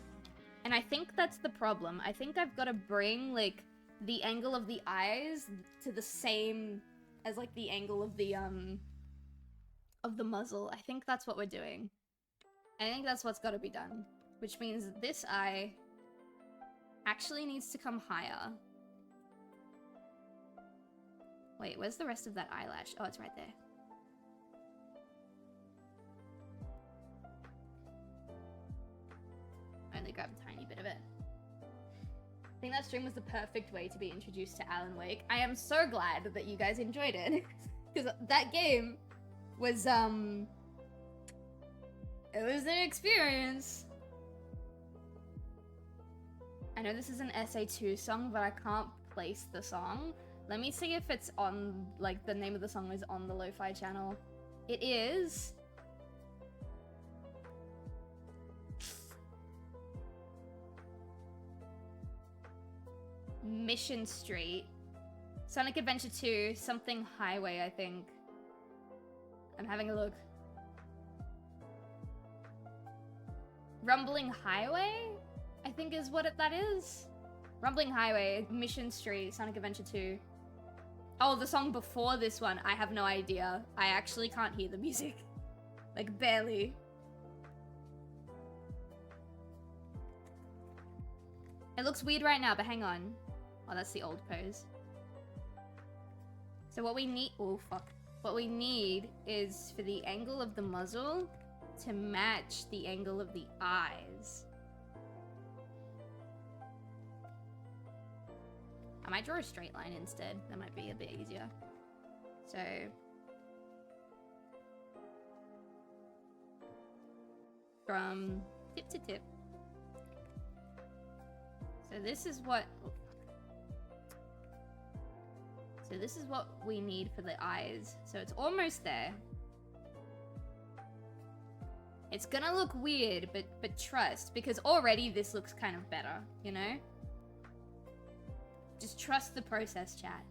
And I think that's the problem. I think I've got to bring, like, the angle of the eyes to the same as, like, the angle of the muzzle. I think that's what we're doing. I think that's what's got to be done. Which means this eye actually needs to come higher. Wait, where's the rest of that eyelash? Oh, it's right there. I only grabbed a tiny bit of it. I think that stream was the perfect way to be introduced to Alan Wake. I am so glad that you guys enjoyed it. Because that game was, it was an experience. I know this is an SA2 song, but I can't place the song. Let me see if it's on, like, the name of the song is on the Lo-Fi channel. It is. Mission Street. Sonic Adventure 2, something highway, I think. I'm having a look. Rumbling Highway, I think is what that is. Rumbling Highway, Mission Street, Sonic Adventure 2. Oh, the song before this one, I have no idea. I actually can't hear the music. Like, barely. It looks weird right now, but hang on. Oh, that's the old pose. So what we need... Oh, fuck. What we need is for the angle of the muzzle to match the angle of the eyes. I might draw a straight line instead. That might be a bit easier. So... from tip to tip. So this is what... So this is what we need for the eyes. So it's almost there. It's gonna look weird, but trust, because already this looks kind of better, you know? Just trust the process, chat.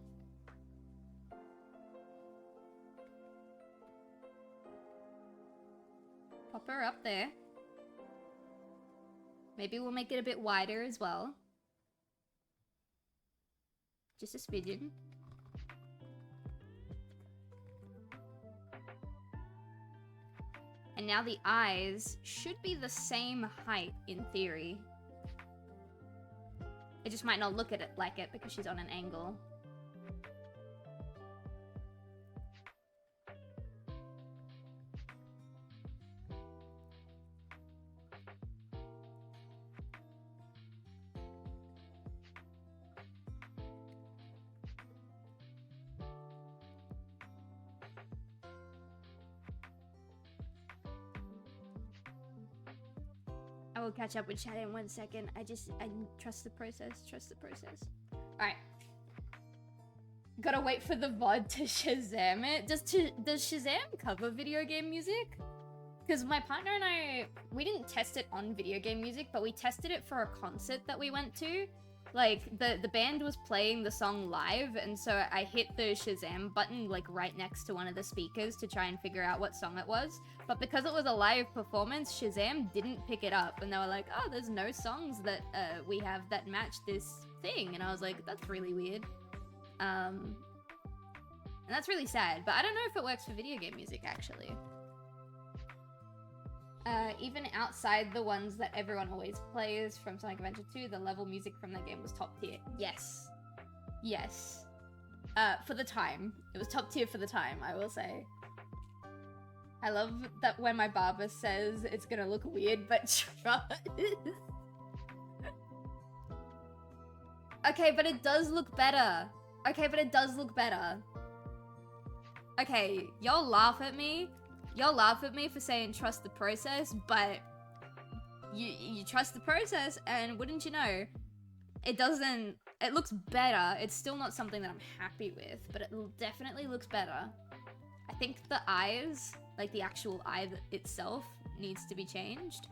Pop her up there. Maybe we'll make it a bit wider as well. Just a smidgen. And now the eyes should be the same height in theory. It just might not look at it like it because she's on an angle. I will catch up with chat in 1 second. I trust the process. Trust the process. Alright. Gotta wait for the VOD to Shazam it. Does Shazam cover video game music? Because my partner and I, we didn't test it on video game music, but we tested it for a concert that we went to. Like, the band was playing the song live, and so I hit the Shazam button, like, right next to one of the speakers to try and figure out what song it was. But because it was a live performance, Shazam didn't pick it up, and they were like, oh, there's no songs that we have that match this thing. And I was like, that's really weird. And that's really sad, but I don't know if it works for video game music, actually. Even outside the ones that everyone always plays from Sonic Adventure 2, the level music from that game was top tier. Yes. Yes. For the time. It was top tier for the time, I will say. I love that when my barber says it's gonna look weird, but trust. Okay, but it does look better. Okay, but it does look better. Okay, y'all laugh at me. Y'all laugh at me for saying trust the process, but you trust the process, and wouldn't you know, it doesn't, it looks better. It's still not something that I'm happy with, but it definitely looks better. I think the eyes, like the actual eye itself, needs to be changed.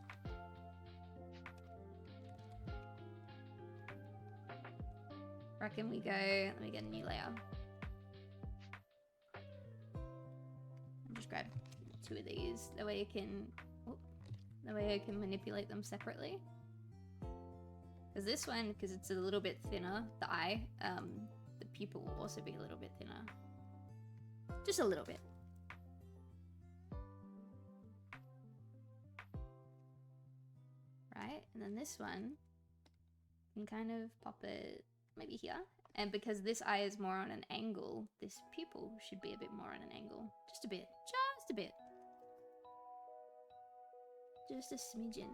Reckon we go, let me get a new layer. I'll just grab 2 of these, that way you can, manipulate them separately. Because this one, because it's a little bit thinner, the eye, the pupil will also be a little bit thinner. Just a little bit. Right, and then this one, you can kind of pop it maybe here. And because this eye is more on an angle, this pupil should be a bit more on an angle. Just a bit. Just a bit. Just a smidgen.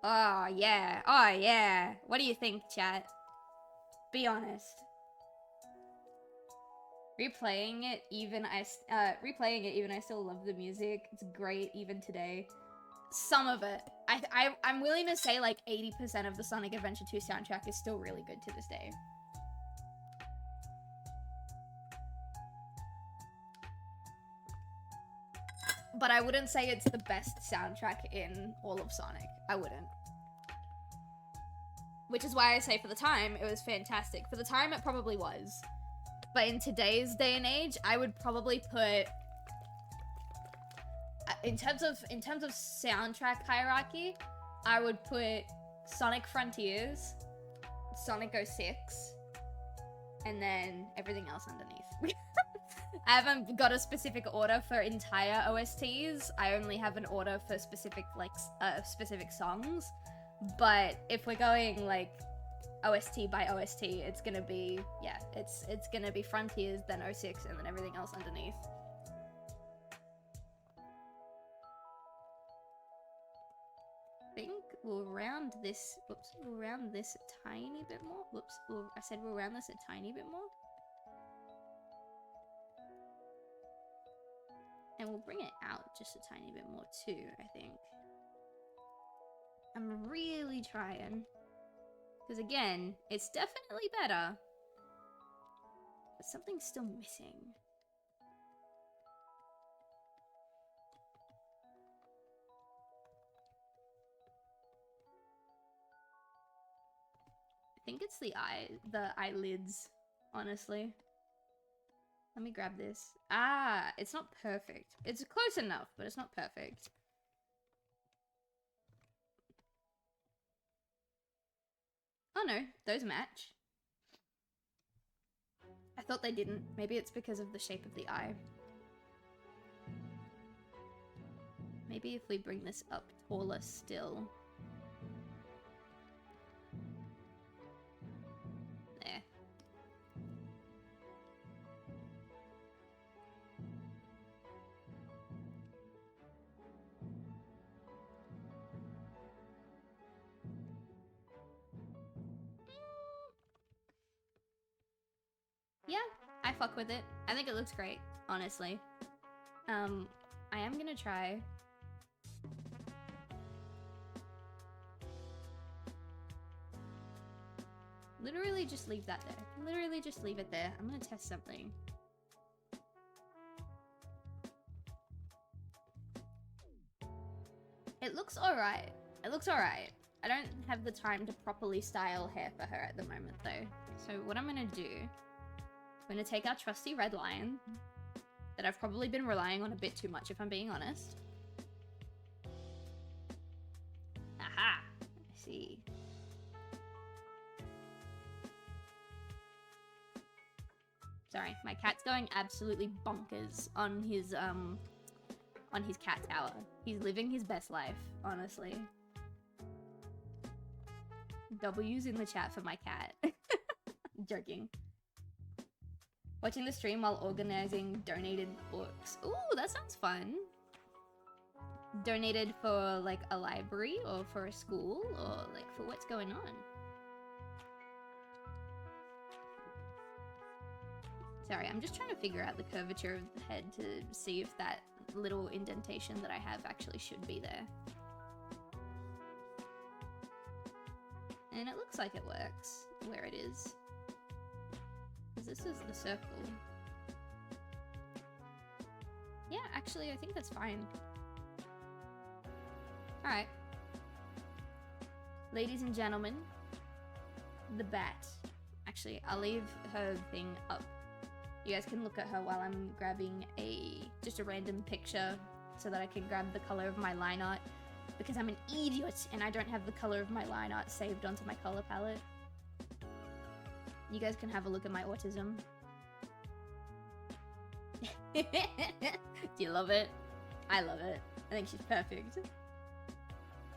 Oh, yeah. Oh, yeah. What do you think, chat? Be honest. Replaying it, even I still love the music. It's great even today. Some of it. I'm willing to say like 80% of the Sonic Adventure 2 soundtrack is still really good to this day. But I wouldn't say it's the best soundtrack in all of Sonic. I wouldn't. Which is why I say for the time, it was fantastic. For the time, it probably was. But in today's day and age, I would probably put... In terms of soundtrack hierarchy, I would put Sonic Frontiers, Sonic 06, and then everything else underneath. I haven't got a specific order for entire OSTs. I only have an order for specific, like, specific songs. But if we're going, like, OST by OST, it's gonna be, yeah, it's gonna be Frontiers, then 06, and then everything else underneath. I think we'll round this, whoops, we'll round this a tiny bit more. Whoops, I said we'll round this a tiny bit more. And we'll bring it out just a tiny bit more too, I think. I'm really trying. Because again, it's definitely better. But something's still missing. I think it's the eyelids, honestly. Let me grab this. Ah, it's not perfect. It's close enough, but it's not perfect. Oh no, those match. I thought they didn't. Maybe it's because of the shape of the eye. Maybe if we bring this up taller still. There. Yeah, I fuck with it. I think it looks great, honestly. I am gonna try. Literally just leave that there. Literally just leave it there. I'm gonna test something. It looks alright. It looks alright. I don't have the time to properly style hair for her at the moment though. So what I'm gonna do, I'm gonna take our trusty red line that I've probably been relying on a bit too much if I'm being honest. Aha! I see. Sorry, my cat's going absolutely bonkers on his cat tower. He's living his best life, honestly. W's in the chat for my cat. Joking. Watching the stream while organizing donated books. Ooh, that sounds fun. Donated for like a library or for a school or like for what's going on? Sorry, I'm just trying to figure out the curvature of the head to see if that little indentation that I have actually should be there. And it looks like it works where it is. Because this is the circle. Yeah, actually, I think that's fine. Alright. Ladies and gentlemen, the bat. Actually, I'll leave her thing up. You guys can look at her while I'm grabbing just a random picture so that I can grab the color of my line art. Because I'm an idiot and I don't have the color of my line art saved onto my color palette. You guys can have a look at my autism. Do you love it? I love it. I think she's perfect.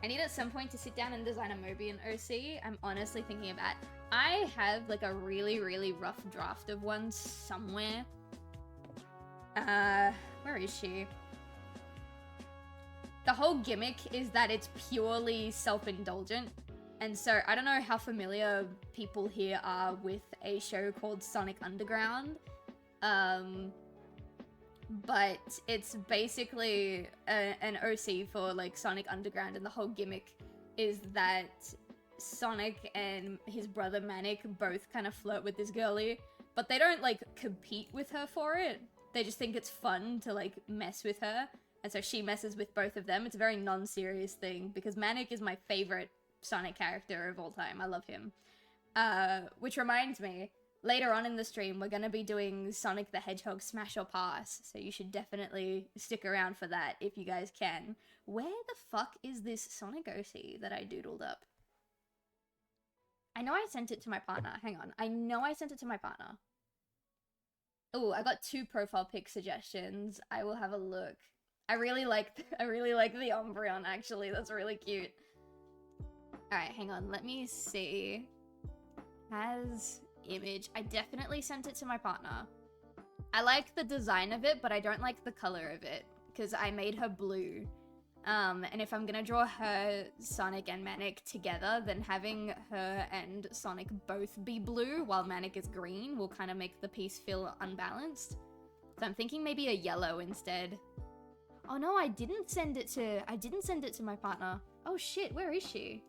I need at some point to sit down and design a Moby in OC. I'm honestly thinking about. I have like a really, really rough draft of one somewhere. Where is she? The whole gimmick is that it's purely self-indulgent. And so I don't know how familiar people here are with a show called Sonic Underground. But it's basically an OC for like Sonic Underground, and the whole gimmick is that Sonic and his brother Manic both kind of flirt with this girlie, but they don't like compete with her for it. They just think it's fun to like mess with her, and so she messes with both of them. It's a very non-serious thing because Manic is my favorite Sonic character of all time. I love him. Which reminds me, later on in the stream, we're going to be doing Sonic the Hedgehog Smash or Pass, so you should definitely stick around for that if you guys can. Where the fuck is this Sonic OC that I doodled up? I know I sent it to my partner. Hang on. I know I sent it to my partner. Oh, I got 2 profile pic suggestions. I will have a look. I really like the Umbreon, actually. That's really cute. Alright, hang on. Let me see. Has image. I definitely sent it to my partner. I like the design of it, but I don't like the color of it because I made her blue. And if I'm gonna draw her, Sonic, and Manic together, then having her and Sonic both be blue while Manic is green will kind of make the piece feel unbalanced. So I'm thinking maybe a yellow instead. Oh no, I didn't send it to my partner. Oh shit, where is she?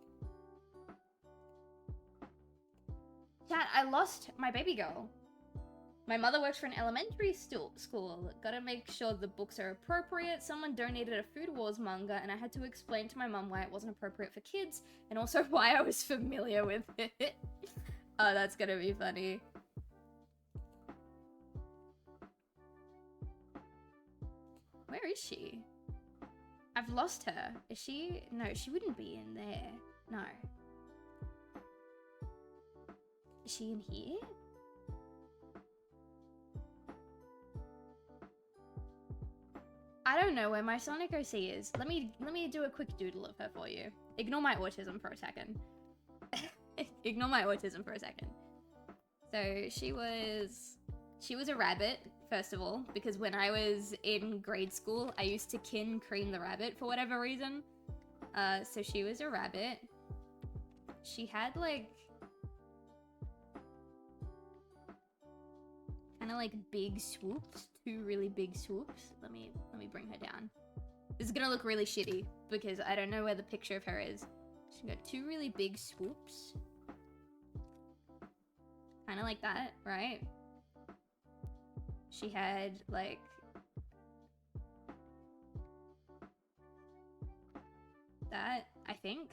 Chat, I lost my baby girl. My mother works for an elementary school. Gotta make sure the books are appropriate. Someone donated a Food Wars manga and I had to explain to my mum why it wasn't appropriate for kids and also why I was familiar with it. Oh, that's gonna be funny. Where is she? I've lost her. Is she? No, she wouldn't be in there. No. Is she in here? I don't know where my Sonic OC is. Let me do a quick doodle of her for you. Ignore my autism for a second. Ignore my autism for a second. So she was a rabbit, first of all, because when I was in grade school, I used to cream the rabbit for whatever reason. So she was a rabbit. She had like kind of like big swoops, 2 really big swoops. Let me bring her down. This is gonna look really shitty because I don't know where the picture of her is. She got 2 really big swoops. Kind of like that, right? She had like that, I think.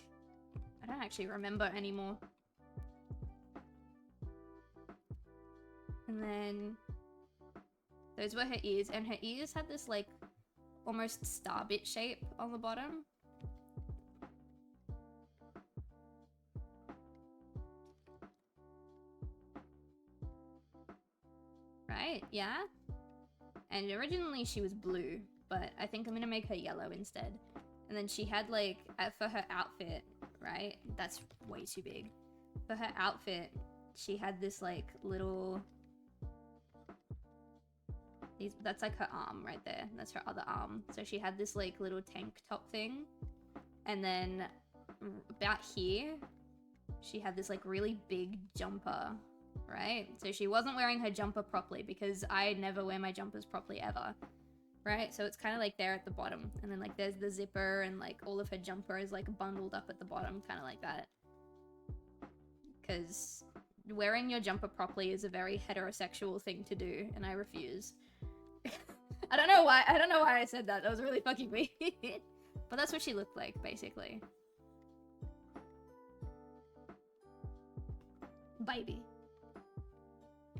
I don't actually remember anymore. And then those were her ears, and her ears had this like almost star bit shape on the bottom. Right, yeah? And originally she was blue, but I think I'm gonna make her yellow instead. And then she had like, for her outfit, right? That's way too big. For her outfit, she had this like little... that's like her arm right there. That's her other arm. So she had this like little tank top thing. And then about here, she had this like really big jumper, right? So she wasn't wearing her jumper properly because I never wear my jumpers properly ever, right? So it's kind of like there at the bottom. And then like there's the zipper and like all of her jumper is like bundled up at the bottom, kind of like that. because wearing your jumper properly is a very heterosexual thing to do, and I refuse. I don't know why I said that. That was really fucking weird. But that's what she looked like, basically. Baby.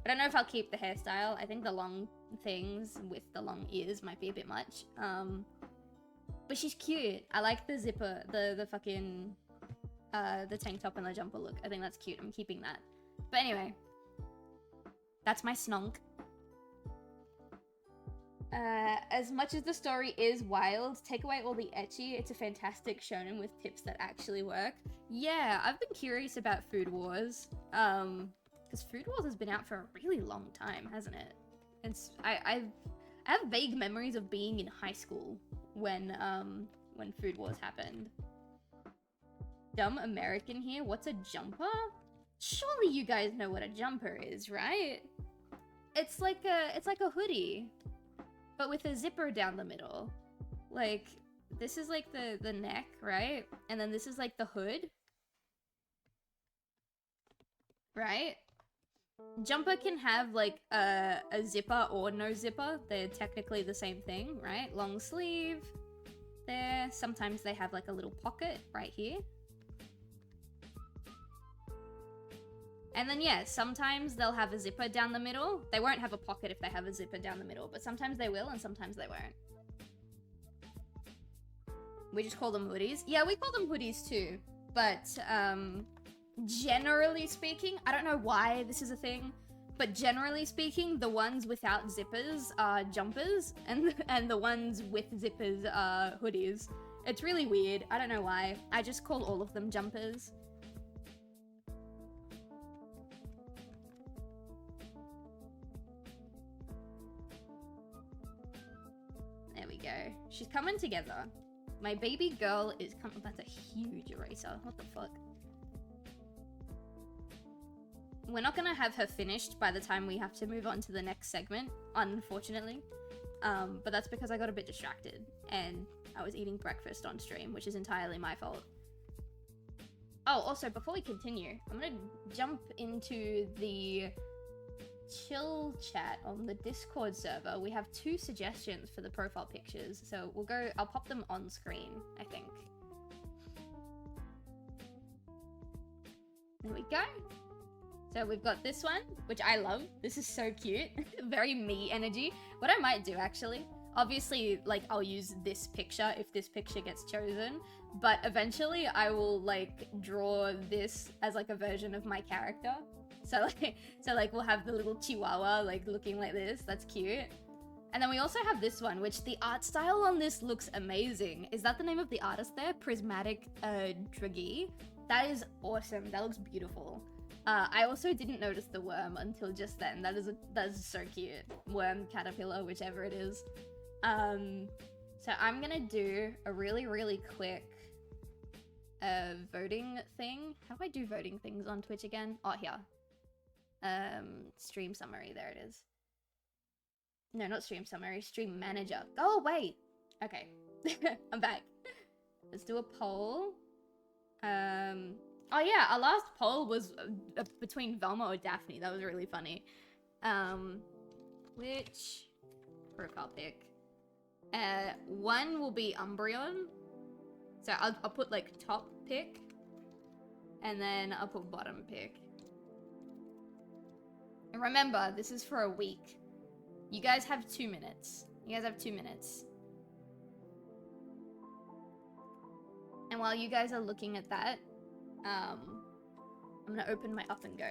I don't know if I'll keep the hairstyle. I think the long things with the long ears might be a bit much. But she's cute. I like the zipper, the fucking, the tank top and the jumper look. I think that's cute. I'm keeping that. But anyway. That's my snonk. As much as the story is wild, take away all the ecchi, it's a fantastic shonen with tips that actually work. Yeah, I've been curious about Food Wars. Because Food Wars has been out for a really long time, hasn't it? I have vague memories of being in high school when Food Wars happened. Dumb American here, what's a jumper? Surely you guys know what a jumper is, right? It's like a hoodie, but with a zipper down the middle. Like, this is like the neck, right? And then this is like the hood. Right? Jumper can have like a zipper or no zipper. They're technically the same thing, right? Long sleeve there. Sometimes they have like a little pocket right here. And then yeah, sometimes they'll have a zipper down the middle. They won't have a pocket if they have a zipper down the middle, but sometimes they will and sometimes they won't. We just call them hoodies. Yeah, we call them hoodies too. But generally speaking, I don't know why this is a thing, but generally speaking, the ones without zippers are jumpers and the ones with zippers are hoodies. It's really weird. I don't know why. I just call all of them jumpers. There we go. She's coming together. My baby girl is coming. That's a huge eraser. What the fuck? We're not gonna have her finished by the time we have to move on to the next segment, unfortunately. But that's because I got a bit distracted and I was eating breakfast on stream, which is entirely my fault. Oh, also, before we continue, I'm gonna jump into the chill chat on the Discord server. We have 2 suggestions for the profile pictures, so I'll pop them on screen, I think. There we go. So we've got this one, which I love. This is so cute. Very me energy. What I might do, actually, obviously, like, I'll use this picture if this picture gets chosen, but eventually I will, like, draw this as, like, a version of my character. So we'll have the little chihuahua, like, looking like this. That's cute. And then we also have this one, which the art style on this looks amazing. Is that the name of the artist there? Prismatic Draghi. That is awesome. That looks beautiful. I also didn't notice the worm until just then. That is so cute. Worm, caterpillar, whichever it is. So I'm gonna do a really, really quick voting thing. How do I do voting things on Twitch again? Oh, here. Stream summary, there it is. No, not stream summary, stream manager. Go away! Okay, I'm back. Let's do a poll. Oh yeah, our last poll was between Velma or Daphne. That was really funny. Which profile pic? One will be Umbreon. So I'll put like top pick. And then I'll put bottom pick. And remember, this is for a week. You guys have 2 minutes. You guys have 2 minutes. And while you guys are looking at that, I'm gonna open my up and go.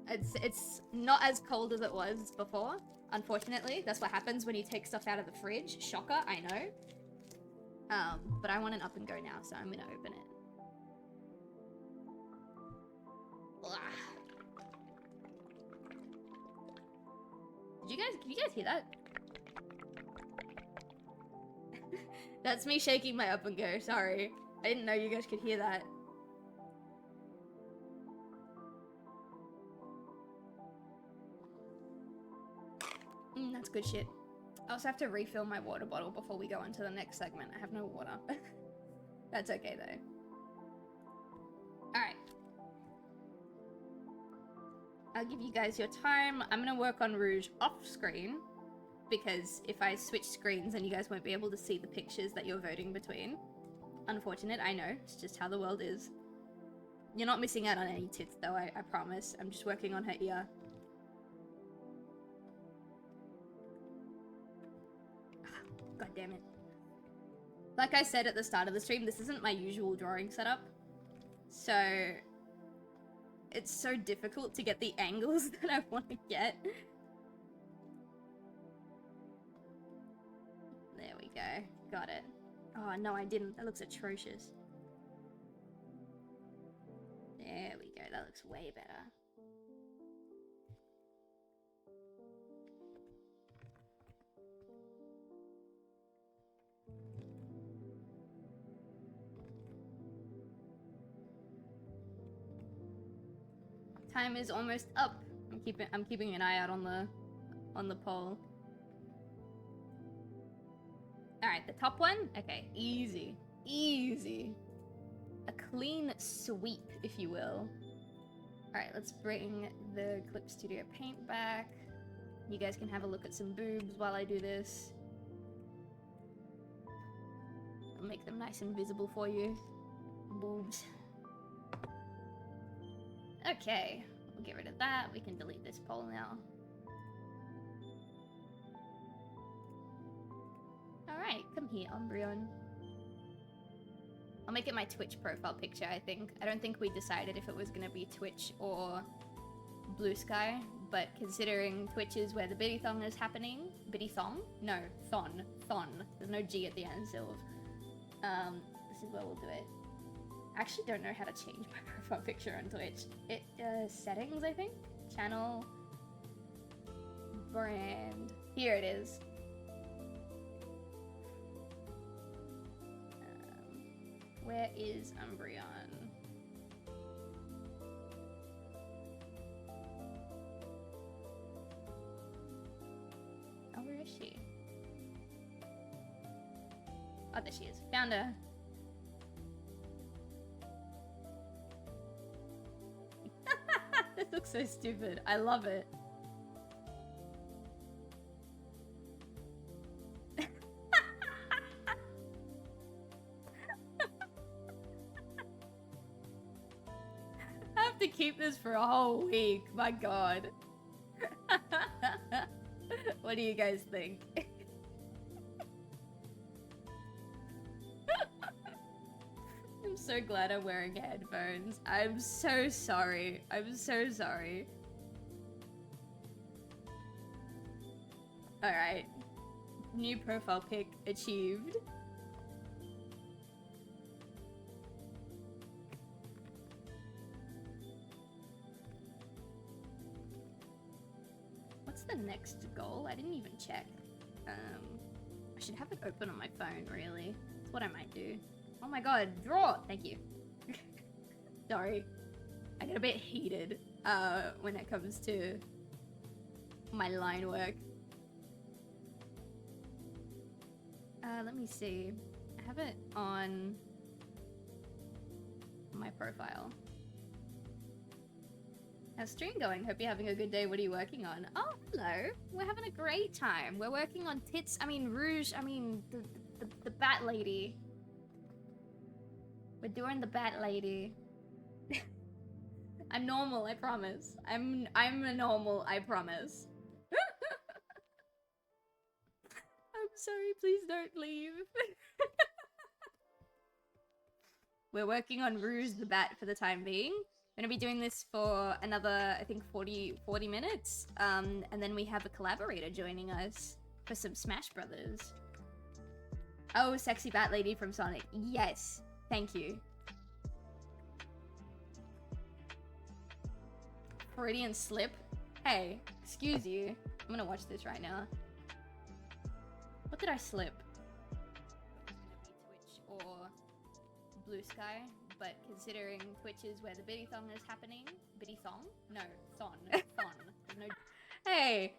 It's not as cold as it was before, unfortunately. That's what happens when you take stuff out of the fridge. Shocker, I know. But I want an up and go now, so I'm gonna open it. Blah. Can you guys hear that? That's me shaking my up and go, sorry. I didn't know you guys could hear that. That's good shit. I also have to refill my water bottle before we go on to the next segment. I have no water. That's okay though. Alright. I'll give you guys your time. I'm gonna work on Rouge off screen, because if I switch screens then you guys won't be able to see the pictures that you're voting between. Unfortunate, I know. It's just how the world is. You're not missing out on any tits though, I promise. I'm just working on her ear. God damn it. Like I said at the start of the stream, this isn't my usual drawing setup. So it's so difficult to get the angles that I want to get. There we go. Got it. Oh, no, I didn't. That looks atrocious. There we go. That looks way better. Time is almost up. I'm keeping an eye out on the poll. Alright, the top one? Okay, easy. Easy. A clean sweep, if you will. Alright, let's bring the Clip Studio paint back. You guys can have a look at some boobs while I do this. I'll make them nice and visible for you. Boobs. Okay, we'll get rid of that. We can delete this poll now. Alright, come here, Umbreon. I'll make it my Twitch profile picture, I think. I don't think we decided if it was gonna be Twitch or Bluesky, but considering Twitch is where the BITTYTHON is happening... BITTYTHON? No, Thon. Thon. There's no G at the end, Sylv. This is where we'll do it. I actually don't know how to change my profile picture on Twitch. Settings, I think? Channel... Brand... Here it is. Where is Umbreon? Oh, where is she? Oh, there she is. Found her. This looks so stupid. I love it. I have to keep this for a whole week. My god. What do you guys think? I'm so glad I'm wearing headphones. I'm so sorry. I'm so sorry. Alright. New profile pic achieved. What's the next goal? I didn't even check. I should have it open on my phone, really. That's what I might do. Oh my god, draw! Thank you. Sorry. I get a bit heated when it comes to my line work. Let me see. I have it on my profile. How's stream going? Hope you're having a good day. What are you working on? Oh, hello. We're having a great time. We're working on tits. I mean, Rouge. I mean, the bat lady. We're doing the bat lady. I'm normal, I promise. I'm a normal, I promise. I'm sorry, please don't leave. We're working on Rouge the bat for the time being. I'm gonna be doing this for another, I think, 40 minutes. And then we have a collaborator joining us for some Smash Brothers. Oh, sexy bat lady from Sonic. Yes. Thank you. Freudian slip? Hey, excuse you. I'm gonna watch this right now. What did I slip? It's gonna be Twitch or Bluesky, but considering Twitch is where the BITTYTHON is happening... BITTYTHON? No, Thon. Thon. No. Hey.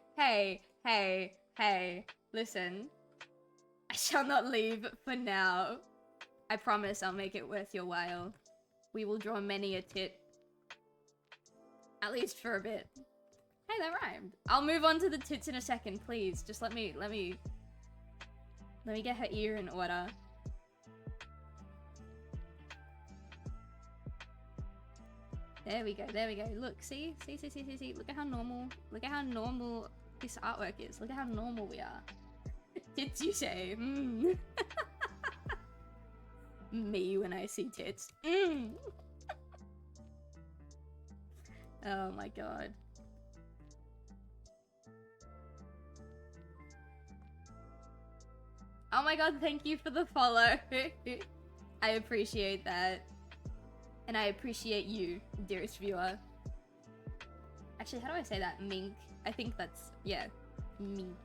Listen. I shall not leave for now. I promise I'll make it worth your while. We will draw many a tit. At least for a bit. Hey, that rhymed. I'll move on to the tits in a second, please. Just let me get her ear in order. There we go, there we go. Look, see? See. Look at how normal this artwork is. Look at how normal we are. Tits, you say? Mm. Me when I see tits. Mm. Oh my god. Oh my god, thank you for the follow. I appreciate that. And I appreciate you, dearest viewer. Actually, how do I say that? Mink. I think that's, yeah, mink.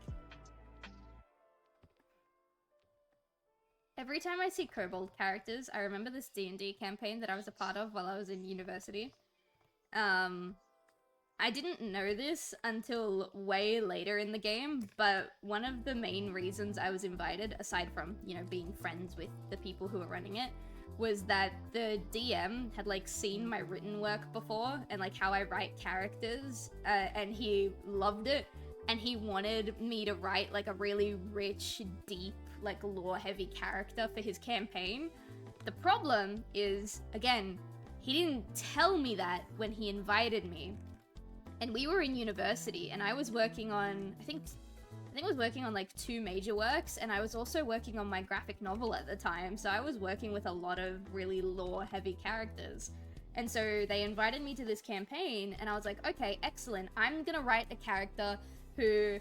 Every time I see kobold characters, I remember this D&D campaign that I was a part of while I was in university. I didn't know this until way later in the game, but one of the main reasons I was invited, aside from, you know, being friends with the people who were running it, was that the DM had, like, seen my written work before and, like, how I write characters, and he loved it, and he wanted me to write, like, a really rich, deep, like, lore-heavy character for his campaign. The problem is, again, he didn't tell me that when he invited me. And we were in university, and I was working on, I think I was working on like 2 major works, and I was also working on my graphic novel at the time, so I was working with a lot of really lore-heavy characters. And so they invited me to this campaign, and I was like, okay, excellent. I'm gonna write a character who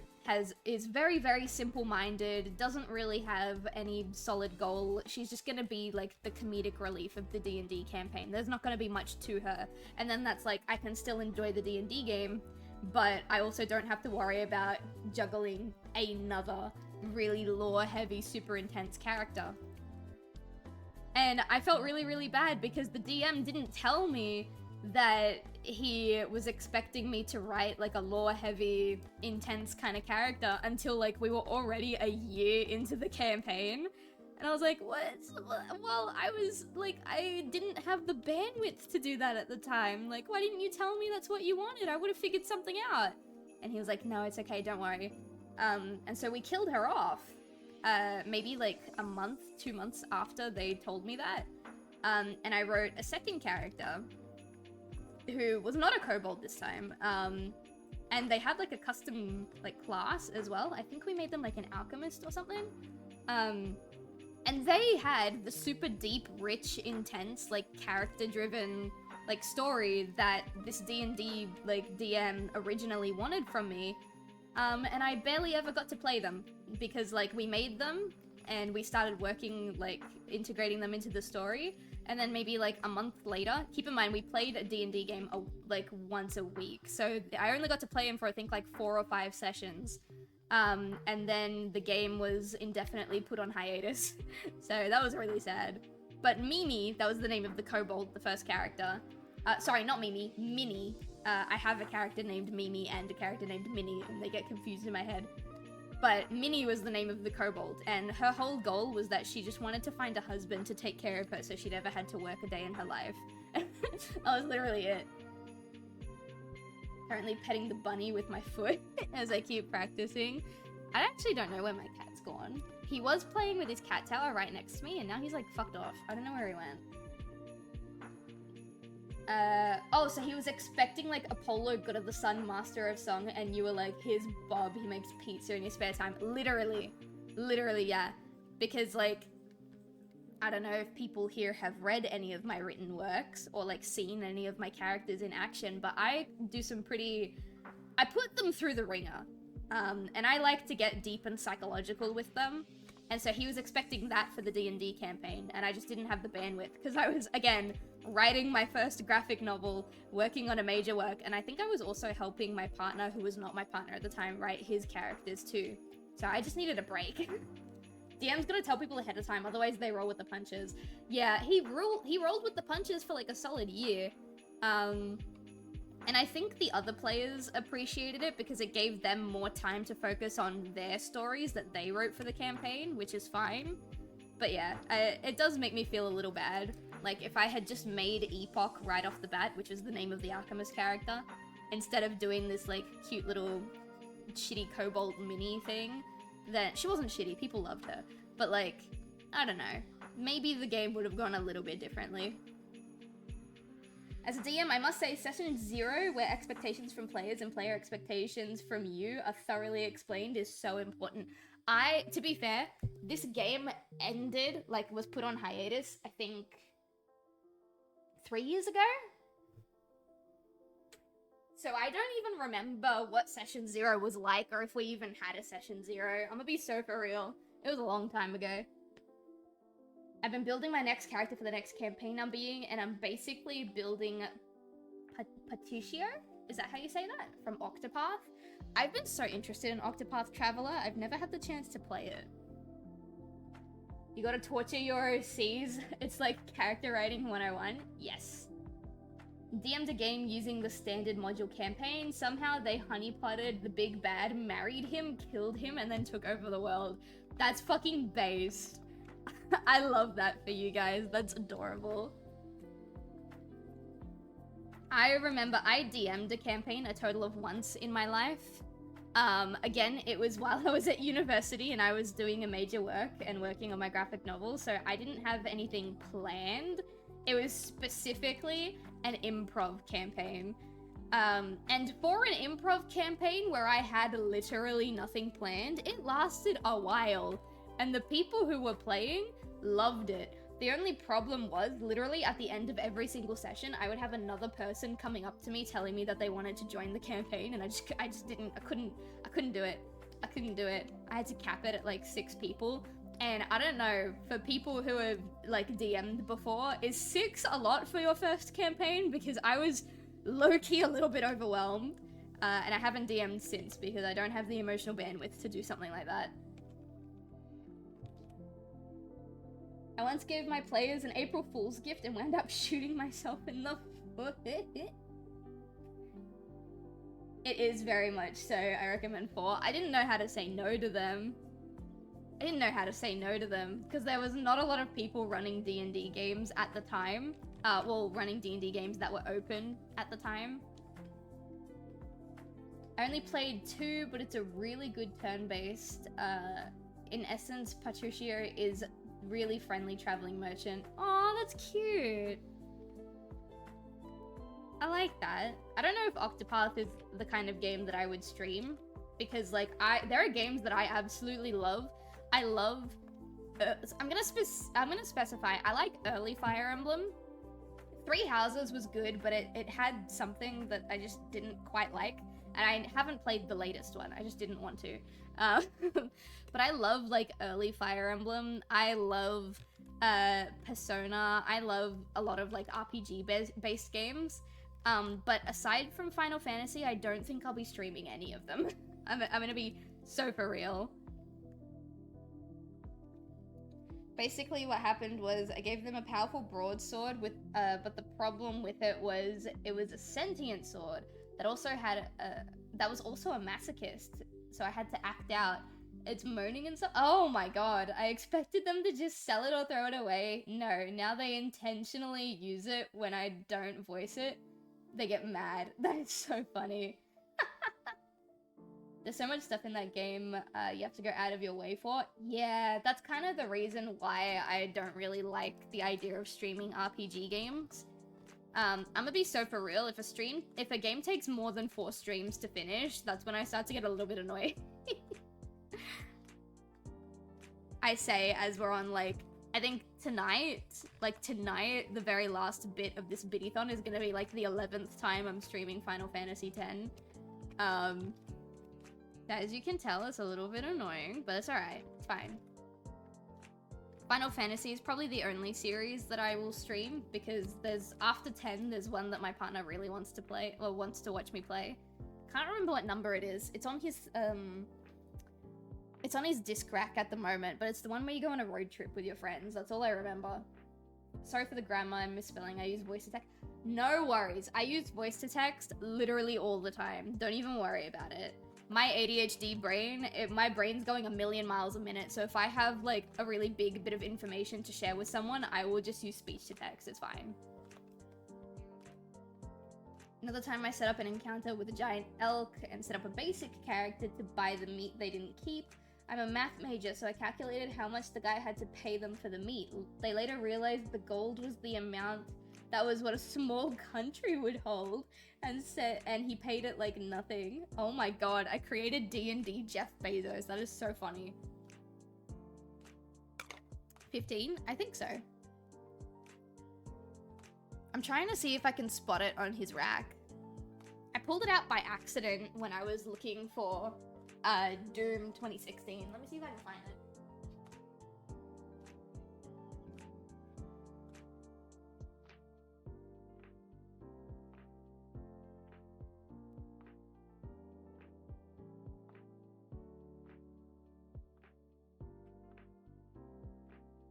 is very, very simple-minded, doesn't really have any solid goal. She's just gonna be like the comedic relief of the D&D campaign. There's not gonna be much to her. And then that's like, I can still enjoy the D&D game, but I also don't have to worry about juggling another really lore-heavy, super intense character. And I felt really, really bad because the DM didn't tell me that he was expecting me to write like a lore-heavy, intense kind of character until like we were already a year into the campaign. And I was like, what? Well, I was like, I didn't have the bandwidth to do that at the time. Like, why didn't you tell me that's what you wanted? I would have figured something out. And he was like, no, it's okay, don't worry. And so we killed her off. Maybe like a month, 2 months after they told me that. And I wrote a second character who was not a kobold this time. And they had like a custom like class as well. I think we made them like an alchemist or something. And they had the super deep, rich, intense, like character-driven like story that this D&D like DM originally wanted from me. And I barely ever got to play them because like we made them and we started working like integrating them into the story. And then maybe like a month later, keep in mind we played a D&D game like once a week. So I only got to play him for I think like 4 or 5 sessions. And then the game was indefinitely put on hiatus. So that was really sad. But Mimi, that was the name of the kobold, the first character. Sorry, not Mimi, Minnie. I have a character named Mimi and a character named Minnie, and they get confused in my head. But Minnie was the name of the kobold, and her whole goal was that she just wanted to find a husband to take care of her so she never had to work a day in her life. That was literally it. Currently petting the bunny with my foot as I keep practicing. I actually don't know where my cat's gone. He was playing with his cat tower right next to me, and now he's like fucked off. I don't know where he went. Oh, so he was expecting like Apollo, God of the Sun, Master of Song, and you were like, here's Bob, he makes pizza in his spare time. Literally, yeah. Because like, I don't know if people here have read any of my written works or like seen any of my characters in action, but I do some I put them through the ringer. And I like to get deep and psychological with them. And so he was expecting that for the D&D campaign, and I just didn't have the bandwidth because I was, again, writing my first graphic novel, working on a major work, and I think I was also helping my partner, who was not my partner at the time, write his characters too. So I just needed a break. DM's gonna tell people ahead of time, otherwise they roll with the punches. Yeah, he rolled with the punches for like a solid year. And I think the other players appreciated it because it gave them more time to focus on their stories that they wrote for the campaign, which is fine. But yeah, it does make me feel a little bad. Like, if I had just made Epoch right off the bat, which is the name of the Alchemist character, instead of doing this like cute little shitty Cobalt mini thing, that she wasn't shitty, people loved her, but like, I don't know, maybe the game would have gone a little bit differently. As a DM, I must say session 0, where expectations from players and player expectations from you are thoroughly explained, is so important. To be fair, this game ended, like was put on hiatus, I think 3 years ago? So I don't even remember what session 0 was like, or if we even had a session 0. I'm gonna be so for real. It was a long time ago. I've been building my next character for the next campaign I'm being, and I'm basically building Patricio? Is that how you say that? From Octopath? I've been so interested in Octopath Traveler, I've never had the chance to play it. You gotta torture your OCs. It's like character writing 101. Yes. DM'd a game using the standard module campaign. Somehow they honeypotted the big bad, married him, killed him, and then took over the world. That's fucking based. I love that for you guys. That's adorable. I remember I DM'd a campaign a total of once in my life. Again, it was while I was at university and I was doing a major work and working on my graphic novel, so I didn't have anything planned. It was specifically an improv campaign. And for an improv campaign where I had literally nothing planned, it lasted a while. And the people who were playing loved it. The only problem was, literally at the end of every single session, I would have another person coming up to me telling me that they wanted to join the campaign, and I couldn't do it. I couldn't do it. I had to cap it at like 6 people. And I don't know, for people who have like DM'd before, is 6 a lot for your first campaign? Because I was low-key a little bit overwhelmed, and I haven't DM'd since because I don't have the emotional bandwidth to do something like that. I once gave my players an April Fool's gift and wound up shooting myself in the foot. It is very much so. I recommend 4. I didn't know how to say no to them. Because there was not a lot of people running D&D games at the time. Well, running D&D games that were open at the time. I only played 2, but it's a really good turn-based. In essence, Patricio is really friendly traveling merchant. Aw, that's cute. I like that. I don't know if Octopath is the kind of game that I would stream, because like there are games that I absolutely love. I love I'm gonna specify, I like early Fire Emblem. 3 Houses was good, but it had something that I just didn't quite like, and I haven't played the latest one. I just didn't want to. But I love like early Fire Emblem. I love Persona. I love a lot of like RPG based games. But aside from Final Fantasy, I don't think I'll be streaming any of them. I'm gonna be so for real. Basically what happened was I gave them a powerful broadsword with but the problem with it was a sentient sword that also had that was also a masochist, so I had to act out. It's moaning and stuff. Oh my god, I expected them to just sell it or throw it away. No, now they intentionally use it when I don't voice it. They get mad. That is so funny. There's so much stuff in that game you have to go out of your way for. Yeah, that's kind of the reason why I don't really like the idea of streaming RPG games. I'm gonna be so for real, if a game takes more than 4 streams to finish, that's when I start to get a little bit annoyed. I say as we're on like, I think tonight, the very last bit of this BITTYTHON is gonna be like the 11th time I'm streaming Final Fantasy X. As you can tell, it's a little bit annoying, but it's alright, it's fine. Final Fantasy is probably the only series that I will stream, because after 10, there's one that my partner really wants to play, or wants to watch me play. Can't remember what number it is. It's on his disc rack at the moment, but it's the one where you go on a road trip with your friends. That's all I remember. Sorry for the grammar and misspelling. I use voice to text. No worries. I use voice to text literally all the time. Don't even worry about it. My ADHD brain, my brain's going a million miles a minute, so if I have like a really big bit of information to share with someone, I will just use speech to text. It's fine. Another time I set up an encounter with a giant elk and set up a basic character to buy the meat they didn't keep. I'm a math major, so I calculated how much the guy had to pay them for the meat. They later realized the gold was the amount that was what a small country would hold, and he paid it like nothing. Oh my god, I created D&D Jeff Bezos. That is so funny. 15? I think so. I'm trying to see if I can spot it on his rack. I pulled it out by accident when I was looking for Doom 2016. Let me see if I can find it.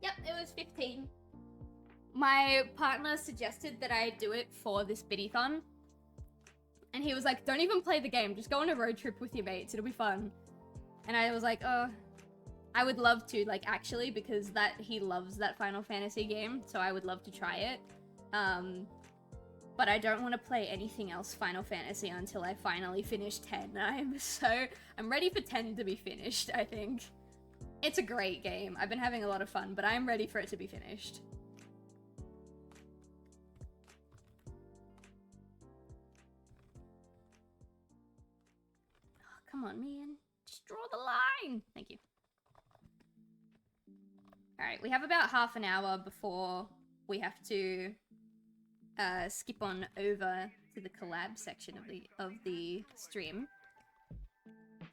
Yep, it was 15. My partner suggested that I do it for this BITTYTHON. And he was like, don't even play the game, just go on a road trip with your mates, it'll be fun. And I was like, oh, I would love to, like, actually, because he loves that Final Fantasy game, so I would love to try it. But I don't want to play anything else Final Fantasy until I finally finish 10. I'm ready for 10 to be finished, I think. It's a great game. I've been having a lot of fun, but I'm ready for it to be finished. Come on, man. Just draw the line. Thank you. Alright, we have about half an hour before we have to skip on over to the collab section of the stream.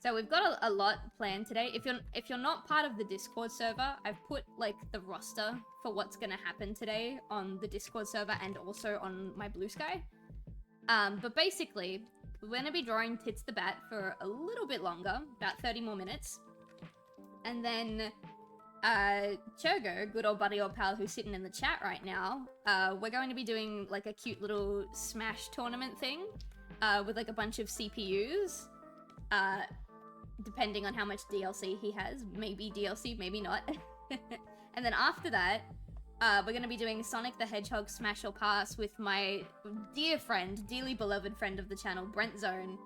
So we've got a lot planned today. If you're not part of the Discord server, I've put like the roster for what's gonna happen today on the Discord server and also on my Bluesky. But basically, we're going to be drawing Tits the Bat for a little bit longer, about 30 more minutes. And then, Chogo, good old buddy or pal who's sitting in the chat right now, we're going to be doing like a cute little Smash tournament thing, with like a bunch of CPUs, depending on how much DLC he has. Maybe DLC, maybe not. And then after that, we're going to be doing Sonic the Hedgehog Smash or Pass with my dear friend, dearly beloved friend of the channel, Brent Zone.